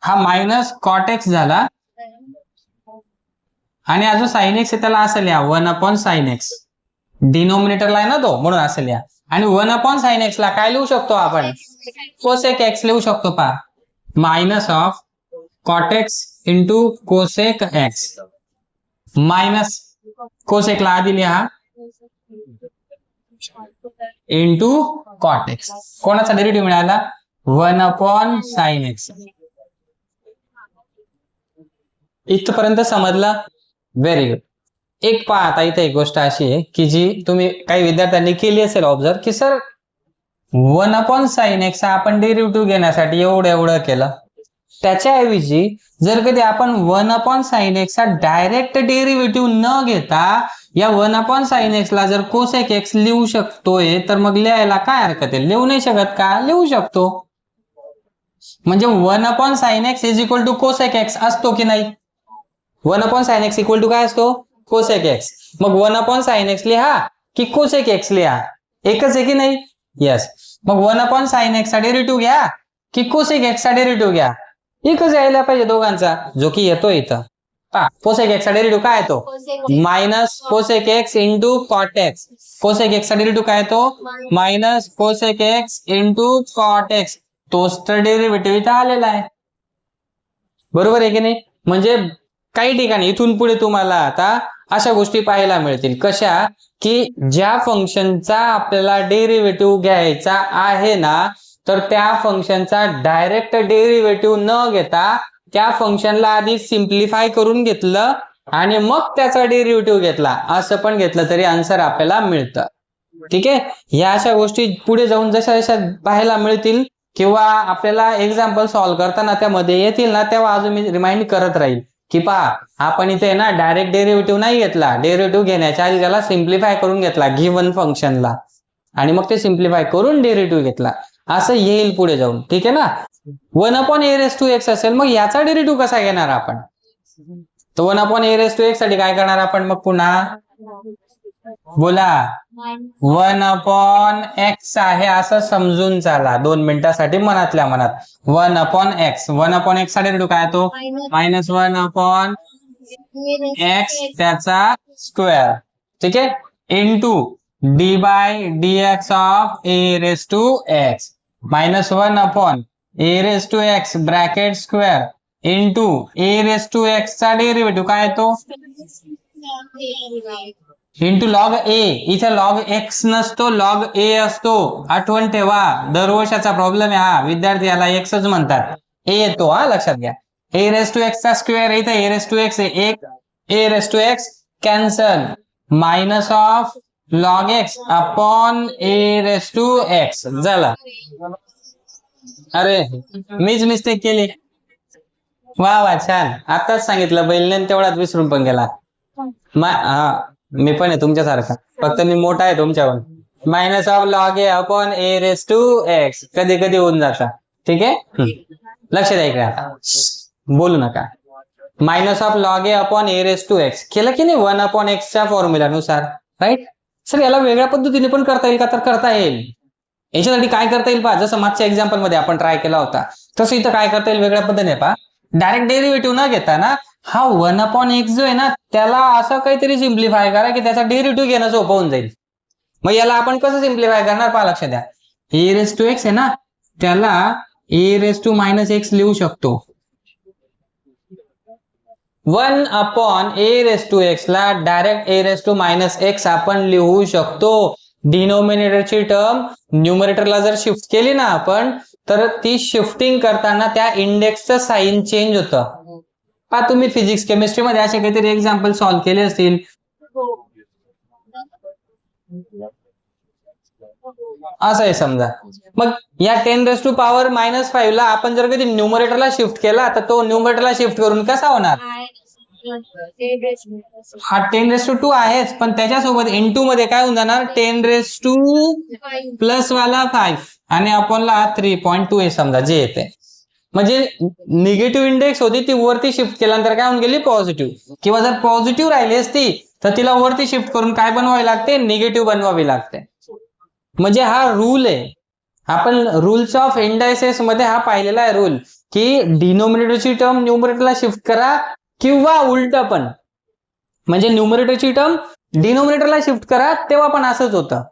हा मायनस cot x झाला, आणि हा जो sin x आहे त्याला असं लिहा 1/sin x. डिनोमिनेटरला आहे ना तो, म्हणून असं लिहा. आणि 1/sin x ला काय लिहू शकतो आपण? cosec x लिहू शकतो. पहा, minus of cot x into cosec x minus cosec ला आधी लिहा इंटू cot x. कोणाचा डेरिव्हेटिव्ह मिळाला? 1/sin x. इथपर्यंत समजलं? Very good. एक पहा, आता इथे एक गोष्ट अशी आहे की जी तुम्ही काही विद्यार्थ्यांनी केली असेल ऑब्झर्व, की सर 1/sin x आपण डेरिव्हेटिव्ह घेण्यासाठी एवढं केलं. त्याच्याऐवजी जर कधी आपण 1/sin x डायरेक्ट डेरिव्हेटिव्ह न घेता या 1/sin x ला जर cosec x लिहू शकतोय, तर मग लिहायला काय हरकत आहे? लिहू नाही शकत का? लिहू शकतो. म्हणजे 1/sin x is equal to cosec x असतो की नाही? 1/sin x इक्वल टू काय असतो? cosec x. मग 1/sin x लिहा की cosec x लिहा, एकच आहे की नाही? यस. मग 1/sin x चा डेरिव्हेटिव्ह घ्या की cosec x चा डेरिव्हेटिव्ह घ्या, एकच यायला पाहिजे दोघांचा, जो की येतो इथं. पहा, cosec x चा डेरिव्हेटिव्ह काय येतो? Minus cosec x into cot x. cosec x चा डेरिव्हेटिव्ह काय येतो? Minus cosec x into cot x. तोच तर डेरिव्हेटिव्ह इथं आलेला आहे, बरोबर आहे की नाही? म्हणजे काही ठिकाणी इथून पुढे तुम्हाला आता अशा गोष्टी पाहायला मिळतील. कशा? की ज्या फंक्शनचा आपल्याला डेरिव्हेटिव्ह घ्यायचा आहे ना, तर त्या फंक्शनचा डायरेक्ट डेरिव्हेटिव्ह न घेता त्या फंक्शनला आधी सिम्प्लिफाय करून घेतलं आणि मग त्याचा डेरिव्हेटिव्ह घेतला, असं पण घेतलं तरी आन्सर आपल्याला मिळतं. ठीक आहे. या अशा गोष्टी पुढे जाऊन जशा जशा पाहायला मिळतील किंवा आपल्याला एक्झाम्पल सॉल्व्ह करताना त्यामध्ये येतील ना, तेव्हा अजून मी रिमाइंड करत राहील की पहा, आपण इथे ना डायरेक्ट डेरिव्हेटिव्ह नाही घेतला, डेरिव्हेटिव्ह घेण्याच्या आधी त्याला सिम्प्लिफाय करून घेतला गिव्हन फंक्शनला, आणि मग ते सिम्प्लिफाय करून डेरिव्हेटिव्ह घेतला, असं येईल पुढे जाऊन. ठीक आहे ना? 1/a⁻x असेल, मग याचा डेरिव्हेटिव्ह कसा घेणार आपण? तर 1/a⁻x साठी काय करणार आपण? मग पुन्हा बोला, 1/x आहे असं समजून चाला 2 मिनिटासाठी मनातल्या मनात. 1/x, 1/x चा डेरिव्हेटिव्ह काय तो? मायनस 1/x त्याचा स्क्वेअर. ठीक आहे, into d/dx of a⁻x minus 1/a⁻x bracket square into a⁻x चा डेरिव्हेटिव्ह काय तो? इंटू लॉग ए. इथे लॉग एक्स नसतो, लॉग ए असतो, आठवण ठेवा. दरवर्षाचा प्रॉब्लेम आहे हा, विद्यार्थी याला एक्सच म्हणतात, ए येतो, हा लक्षात घ्या. a⁻x चा स्क्वेअर इथे a⁻x आहे, एक a⁻x cancel, minus of log x upon a⁻x झाला. अरे मीच मिस्टेक केली. वा वा, छान. आताच सांगितलं बैलने, तेवढाच विसरून पण गेला. हा, मी पण आहे तुमच्यासारखा, फक्त मी मोठा आहे तुमच्यावर. Minus of log a upon a⁻x कधी कधी होऊन जाता. ठीक आहे, लक्ष द्या इकडे, आता बोलू नका. Minus of log a upon a raise to x केलं की नाही 1 अपॉन एक्सच्या फॉर्म्युलानुसार, राईट. सर याला वेगळ्या पद्धतीने पण करता येईल का? तर करता येईल. याच्यासाठी काय करता येईल पहा, जसं मागच्या एक्झाम्पल मध्ये आपण ट्राय केला होता तसं इथं काय करता येईल वेगळ्या पद्धतीने पहा. डायरेक्ट डेरिव्हेटिव्ह न घेता ना हा 1 अपॉन एक्स जो आहे ना त्याला असं काहीतरी सिम्प्लिफाय करा की त्याचा डेरिव्हेटिव्ह घेणं सोपं होऊन जाईल. मग याला आपण कसं सिम्प्लिफाय करणार पहा, लक्ष द्या. ए रेस टू एक्स आहे ना त्याला a raise to minus x लिहू शकतो. 1 upon a raise to x ला direct a raise to minus x आपण लिहू शकतो. डिनोमिनेटरची टर्म न्यूमरेटरला जर शिफ्ट केली ना आपण तर ती शिफ्टिंग करताना त्या इंडेक्सचं साइन चेंज होतं. पहा तुम्ही फिजिक्स केमिस्ट्री मध्ये असे काहीतरी एक्झाम्पल सॉल्व्ह केले असतील. असं आहे समजा. मग या 10 रेस टू पॉवर मायनस 5 ला आपण जर कधी न्यूमरेटरला शिफ्ट केला तर तो न्यूमरेटरला शिफ्ट करून कसा होणार? हा 10 रेस टू 2 आहेच पण त्याच्यासोबत इन2 मध्ये काय होऊन जाणार? 10 रेस टू प्लस वाला 5 आणि अपॉनला 3.2 आहे समजा जे येते. म्हणजे निगेटिव्ह इंडेक्स होती ती वरती शिफ्ट केल्यानंतर काय होऊन गेली? पॉझिटिव्ह. किंवा जर पॉझिटिव्ह राहिली असती तर तिला वरती शिफ्ट करून काय बनवावी लागते? निगेटिव्ह बनवावी लागते. म्हणजे हा रूल आहे. आपण रूल्स ऑफ इंडायसेस मध्ये हा पाहिलेला आहे रूल की डिनोमिनेटरची टर्म न्यूमरेटरला शिफ्ट करा किंवा उलट पण. म्हणजे न्यूमरेटरची टर्म डिनोमिनेटरला शिफ्ट करा तेव्हा पण असंच होतं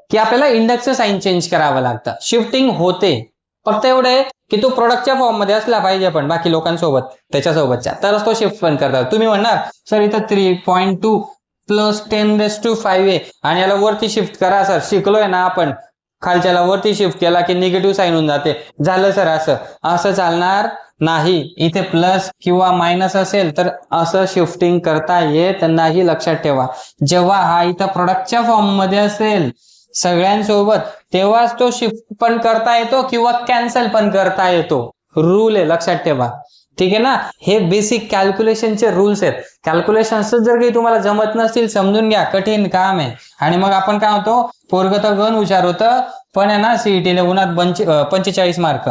की आपल्याला इंडेक्सचं साइन चेंज करावं लागतं. शिफ्टिंग होते फक्त एवढं आहे की तो प्रोडक्टच्या फॉर्म मध्ये असला पाहिजे पण बाकी लोकांसोबत त्याच्यासोबतच्या तरच तो शिफ्ट पण करतात. तुम्ही म्हणणार सर इथं 3.2 प्लस 10 रेस टू 5 आहे आणि याला वरती शिफ्ट करा. सर शिकलोय ना आपण खालच्याला वरती शिफ्ट केला की निगेटिव्ह साइन होऊन जाते. झालं सर असं चालणार नाही. इथे प्लस किंवा मायनस असेल तर असं शिफ्टिंग करता येत नाही. लक्षात ठेवा. जेव्हा हा इथं प्रोडक्टच्या फॉर्म मध्ये असेल सगळ्यांसोबत तेव्हाच तो शिफ्ट पण करता येतो किंवा कॅन्सल पण करता येतो. रूल आहे लक्षात ठेवा. ठीक आहे ना. हे बेसिक कॅल्क्युलेशनचे रूल्स आहेत. कॅल्क्युलेशन जर काही तुम्हाला जमत नसतील समजून घ्या कठीण काम आहे. आणि मग आपण काय होतो पोरग तर गण हुशार होतं पण आहे ना सीईटीला उन्हात 45 मार्क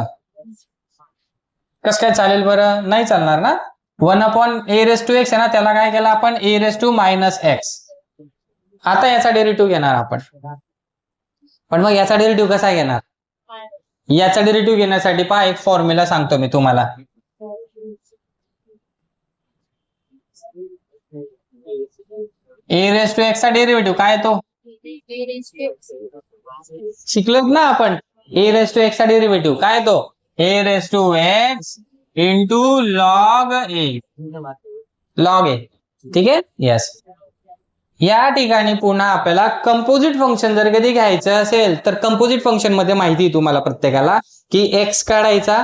कसं काय चालेल बरं? नाही चालणार ना. 1 upon a raise to x आहे ना त्याला काय केलं आपण? A raise to minus x. आता याचा डेरिव्हेटिव्ह घेणार आपण. पण मग याचा डेरिव्हेटिव्ह कसा घेणार? याचा डेरिव्हेटिव्ह घेण्यासाठी पहा एक फॉर्म्युला सांगतो मी तुम्हाला. ए रेस टू एक्स चा डेरिव्हेटिव्ह काय येतो? शिकलोत ना आपण. ए रेस टू एक्स चा डेरिव्हेटिव्ह काय येतो? A raise to x into log a. Log a. ठीक आहे. यस. या ठिकाणी पुन्हा आपल्याला कंपोजिट फंक्शन जर कधी घ्यायचं असेल तर कंपोजिट फंक्शन मध्ये माहिती आहे तुम्हाला प्रत्येकाला की एक्स काढायचा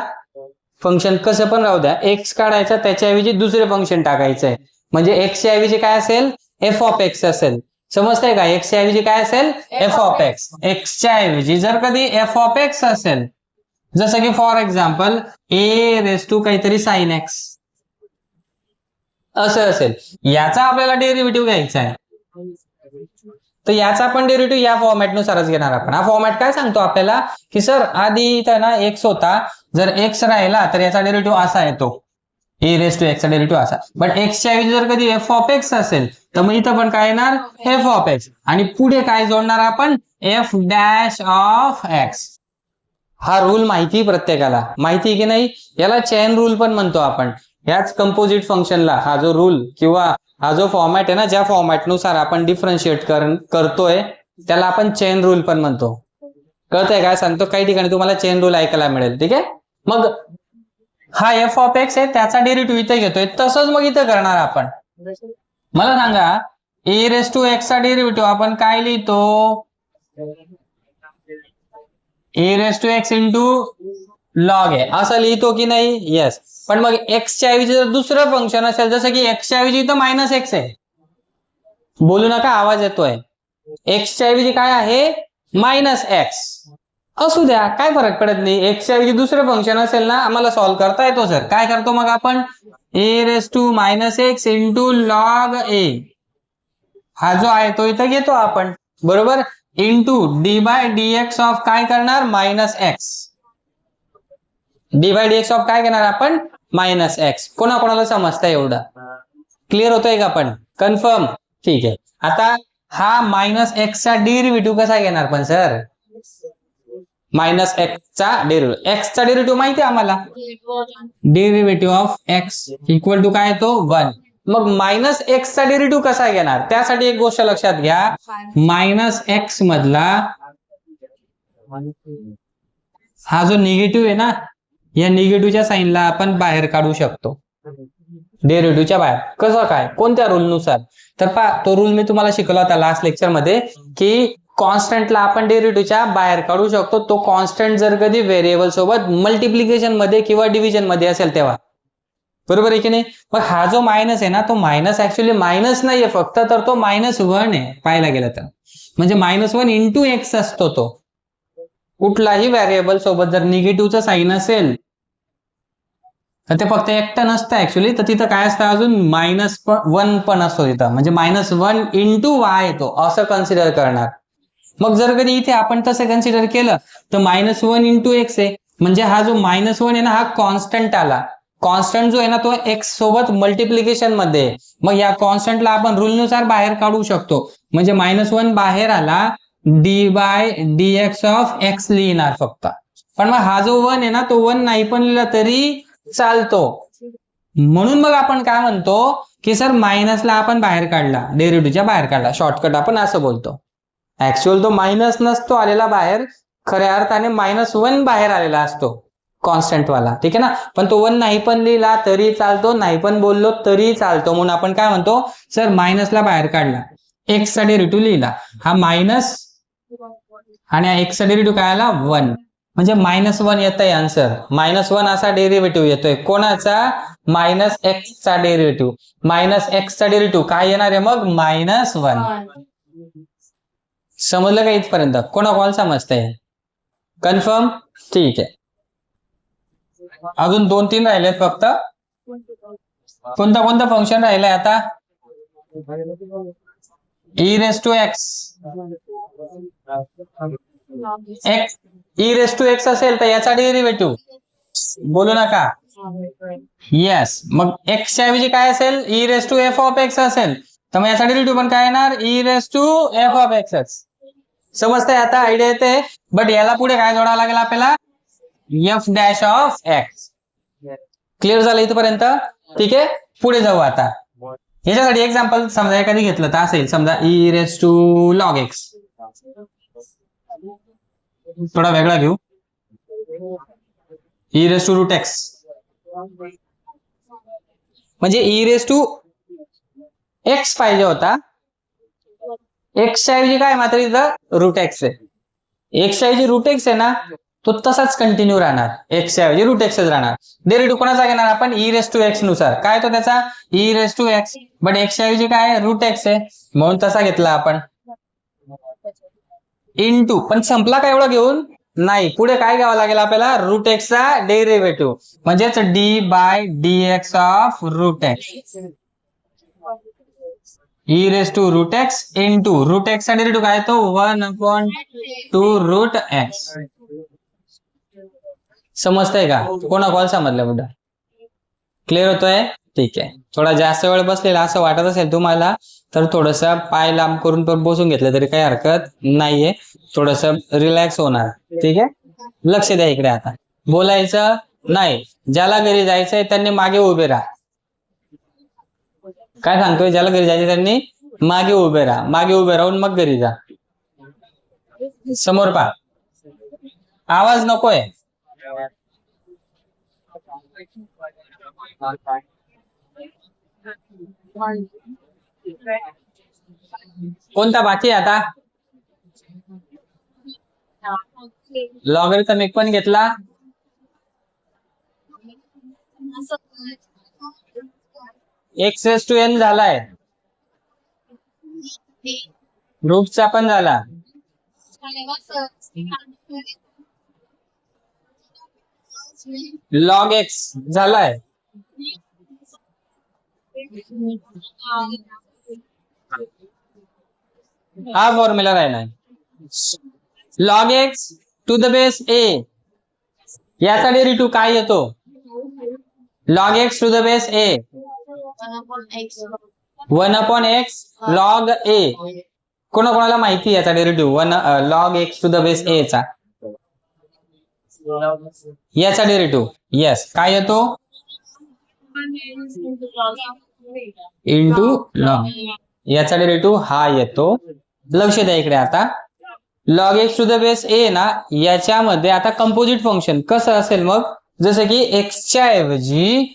फंक्शन कसं पण राहू द्या एक्स काढायचा त्याच्याऐवजी दुसरे फंक्शन टाकायचंय. म्हणजे एक्सच्या ऐवजी काय असेल? एफ ऑफ एक्स असेल. समजतंय का? एक्सच्या ऐवजी काय असेल? F of x. एक्सच्या ऐवजी जर कधी एफ ऑफ एक्स असेल जसं की for example a raise to काहीतरी साइन एक्स असं असेल याचा आपल्याला डेरिव्हेटिव्ह घ्यायचा आहे तर याचा पण डेरिव्हेटिव्ह या फॉर्मॅटनुसारच घेणार आपण. हा फॉर्मॅट काय सांगतो आपल्याला की सर आधी इथं ना एक्स होता जर एक्स राहिला तर याचा डेरिव्हेटिव्ह असा येतो ए रेस टू एक्स चा डेरिव्हेटिव्ह असा. बट एक्सच्या ऐवजी जर कधी एफ ऑफ एक्स असेल तर मग इथं पण काय येणार? F of x. आणि पुढे काय जोडणार आपण? F dash of x. हा रूल माहिती प्रत्येकाला माहिती की नाही? याला चेन रूल पण म्हणतो आपण. याच कंपोजिट फंक्शनला हा जो रूल किंवा हा जो फॉर्मॅट आहे ना ज्या फॉर्मॅटनुसार आपण डिफरन्शिएट करतोय त्याला आपण चेन रूल पण म्हणतो. कळतंय काय सांगतो? काही ठिकाणी तुम्हाला चेन रूल ऐकायला मिळेल. ठीक आहे. मग हा एफ ऑफ एक्स आहे त्याचा डेरिव्हेटिव्ह इथे घेतोय तसंच मग इथं करणार आपण. मला सांगा ए रेस टू एक्स चा डेरिव्हेटिव्ह आपण काय लिहितो? A raise to x into log आहे असं लिहितो की नाही? येस. पण मग एक्सच्या ऐवजी जर दुसरं फंक्शन असेल जसं की एक्सच्या ऐवजी इथं मायनस एक्स आहे. बोलू नका आवाज येतोय. एक्सच्या ऐवजी काय आहे? Minus x. असू द्या काय फरक पडत नाही. एक्सच्या ऐवजी दुसरं फंक्शन असेल ना आम्हाला सॉल्व्ह करता येतो. सर काय करतो मग आपण? A raise to minus x into log a हा जो आहे तो इथं घेतो आपण बरोबर. Into d by d x of काय करणार? Minus x. D by d x of काय घेणार आपण? Minus x. कोणाकोणाला समजतं एवढं? क्लिअर होतोय का? पण कन्फर्म? ठीक आहे. आता हा मायनस एक्सचा डेरिव्हेटिव्ह कसा घेणार पण सर? मायनस एक्सचा डेरिव्हेटिव्ह, एक्सचा डेरिव्हेटिव्ह माहिती आहे आम्हाला, derivative of x equal to काय येतो? 1. मग मायनस एक्सचा डेरिव्हेटिव्ह कसा घेणार? त्यासाठी एक गोष्ट लक्षात घ्या, मायनस एक्स मधला हा जो निगेटिव्ह आहे ना, या निगेटिव्हच्या साईनला आपण बाहेर काढू शकतो डेरिव्हेटिव्हच्या बाहेर. कसं काय? कोणत्या रूल नुसार? तर पहा, तो रूल मी तुम्हाला शिकवला होता लास्ट लेक्चर मध्ये, की कॉन्स्टंटला आपण डेरिव्हेटिव्हच्या बाहेर काढू शकतो. तो कॉन्स्टंट जर कधी व्हेरिएबल सोबत मल्टिप्लिकेशन मध्ये किंवा डिव्हिजन मध्ये असेल तेव्हा. बरोबर आहे की नाही? मग हा जो मायनस आहे ना, तो मायनस ऍक्च्युअली मायनस नाहीये फक्त, तर तो -1 आहे पाहायला गेलं तर. म्हणजे -1 इंटू एक्स असतो तो. कुठलाही व्हेरिएबल सोबत जर निगेटिव्हचं साईन असेल तर ते फक्त एकटं नसतं ऍक्च्युअली, तर तिथं काय असतं अजून -1 पण असतो तिथं. म्हणजे -1 इंटू वाय येतो असं कन्सिडर करणार. मग जर कधी इथे आपण तसं कन्सिडर केलं तर -1 इंटू एक्स आहे. म्हणजे हा जो -1 आहे ना, हा कॉन्स्टंट आला. कॉन्स्टंट जो आहे ना, तो एक्स सोबत मल्टिप्लिकेशन मध्ये. मग या कॉन्स्टंटला आपण रूल नुसार बाहेर काढू शकतो. म्हणजे -1 बाहेर आला, dy/dx ऑफ एक्स लिहिणार फक्त. पण मग हा जो 1 आहे ना, तो 1 नाही पण लिहिला तरी चालतो. म्हणून मग आपण काय म्हणतो की सर मायनसला आपण बाहेर काढला, डेरिव्हेटिव्हच्या बाहेर काढला. शॉर्टकट आपण असं बोलतो. ऍक्च्युअल तो मायनस नसतो आलेला बाहेर, खऱ्या अर्थाने -1 बाहेर आलेला असतो कॉन्स्टंट वाला. ठीक आहे ना? पण तो 1 नाही पण लिहिला तरी चालतो, नाही पण बोललो तरी चालतो. म्हणून आपण काय म्हणतो, सर मायनसला बाहेर काढला, एक्सचा डेरिव्हेटिव्ह लिहिला, हा मायनस आणि एक्सचा डेरिव्हेटिव्ह काय आला? 1. म्हणजे -1 येतंय आन्सर. -1 असा डेरिव्हेटिव्ह येतोय. कोणाचा? मायनस एक्सचा डेरिव्हेटिव्ह. मायनस एक्सचा डेरिव्हेटिव्ह काय येणार आहे मग? -1. समजलं का इथपर्यंत? कोणाकोणाला समजतंय? कन्फर्म? ठीक आहे. अजून 2-3 राहिलेत फक्त. कोणतं फंक्शन राहिलंय आता? e⁻x. e⁻x असेल तर याचा डेरिव्हेटिव्ह बोलू नका. येस. मग x च्या ऐवजी काय असेल? e⁻f(x) असेल, तर मग याचा डेरिव्हेटिव्ह पण काय येणार? e⁻f(x). समजतंय आता? आयडिया येते? बट याला पुढे काय जोडावं लागेल आपल्याला? f'(x). क्लिअर झालं इथपर्यंत? ठीक आहे, पुढे जाऊ आता. याच्यासाठी एक्झाम्पल समजा एखादी घेतलं तर असेल, समजा e⁻log(x). थोडा वेगळा घेऊ, e⁻√x. म्हणजे e⁻x पाहिजे होता, x च्या ऐवजी काय मात्र इथं √x आहे. x च्या ऐवजी √x आहे ना, तो तसाच कंटिन्यू राहणार. x च्या ऐवजी √x राहणार. डेरिव्हेटिव्ह कोणाचा घेणार आपण? e⁻x नुसार. काय तो त्याचा? e⁻x. बट x च्या ऐवजी काय? √x आहे, म्हणून तसा घेतला आपण. इंटू, पण संपला का एवढं घेऊन? नाही, पुढे काय घ्यावं लागेल आपल्याला? √x चा डेरिव्हेटिव्ह. म्हणजेच d/dx of √x. e⁻√x into √x चा डेरिव्हेटिव्ह काय तो? 1/2√x. समजतंय का? कोणाकोणाला समजलं बेटा? क्लिअर होतोय? ठीक आहे. थोडा जास्त वेळ बसलेला असं वाटत असेल तुम्हाला तर थोडस पाय लांब करून पण बसून घेतलं तरी काही हरकत नाहीये. थोडस रिलॅक्स होणार. ठीक आहे, लक्ष द्या इकडे. आता बोलायचं नाही. ज्याला घरी जायचंय त्यांनी मागे उभे राहा. काय सांगतोय? ज्याला घरी जायचं त्यांनी मागे उभे राहा. मागे उभे राहून मग घरी जा. समोर पहा, आवाज नकोय. कोणता बाकी आता? लॉगरिथमिक पण घेतला. x⁻n झालाय. रूटचा पण झाला. log x झालाय. हा फॉर्म्युला राहिला. log x to the base a. याचा डेरिव्हेटिव्ह काय येतो? Log x to the base a, 1/x log a. कोणाकोणाला माहिती याचा derivative log x to the base a चा, याचा डेरिव्हेटिव्ह येस काय येतो इंटू लॉग, याचा डेरिव्हेटिव्ह हा येतो. लक्ष द्या इकडे आता log x to the base a ना, याच्यामध्ये आता कंपोजिट फंक्शन कसं असेल मग, जसं की एक्सच्या ऐवजी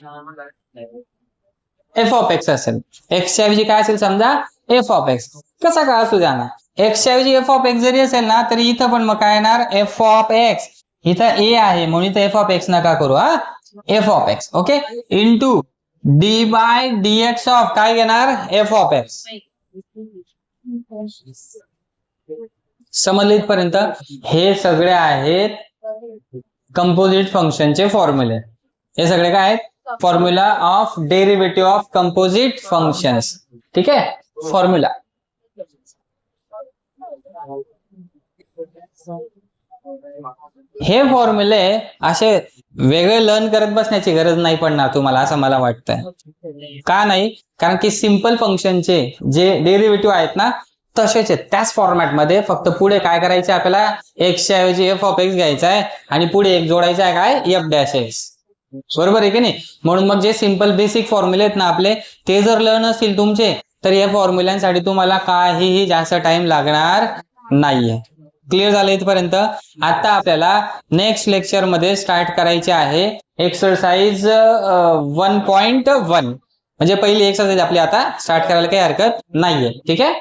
एफ ऑफ एक्स असेल. एक्सच्या ऐवजी काय असेल समजा एफ ऑफ एक्स, कसा काय असू द्या ना, एक्सच्या ऐवजी एफ ऑफ एक्स जरी असेल ना तरी इथं पण मग काय येणार एफ ऑफ एक्स. इथं ए आहे म्हणून इथं एफ ऑफ एक्स नका करू हा, f of x okay into d by d x of काय घेणार एफ ऑफ एक्स. समजले इथपर्यंत? हे सगळे आहेत कंपोजिट फंक्शनचे फॉर्म्युले. हे सगळे काय आहेत formula of derivative of composite functions. ठीक आहे फॉर्म्युला. हे फॉर्म्युले असे वेगळे लर्न करत बसण्याची गरज नाही पडणार तुम्हाला असं मला वाटतं. का नाही, कारण की सिंपल फंक्शनचे जे डेरिव्हेटिव्ह आहेत ना तसेच आहेत त्याच फॉर्मॅटमध्ये, फक्त पुढे काय करायचे आपल्याला एक्सच्या ऐवजी एफ ऑफ एक्स घ्यायचा आहे आणि पुढे एक जोडायचा आहे काय एफ डॅश एक्स. बरोबर आहे की नाही? म्हणून मग जे सिंपल बेसिक फॉर्म्युले आहेत ना आपले ते जर लर्न असतील तुमचे तर या फॉर्म्युलांसाठी तुम्हाला काहीही जास्त टाइम लागणार नाहीये. क्लिअर झालं इथपर्यंत? आता आपल्याला नेक्स्ट लेक्चर मध्ये स्टार्ट करायचे आहे एक्सरसाइज 1.1, म्हणजे पहिली एक्सरसाइज आपली आता स्टार्ट करायला काही हरकत नाहीये. ठीक आहे.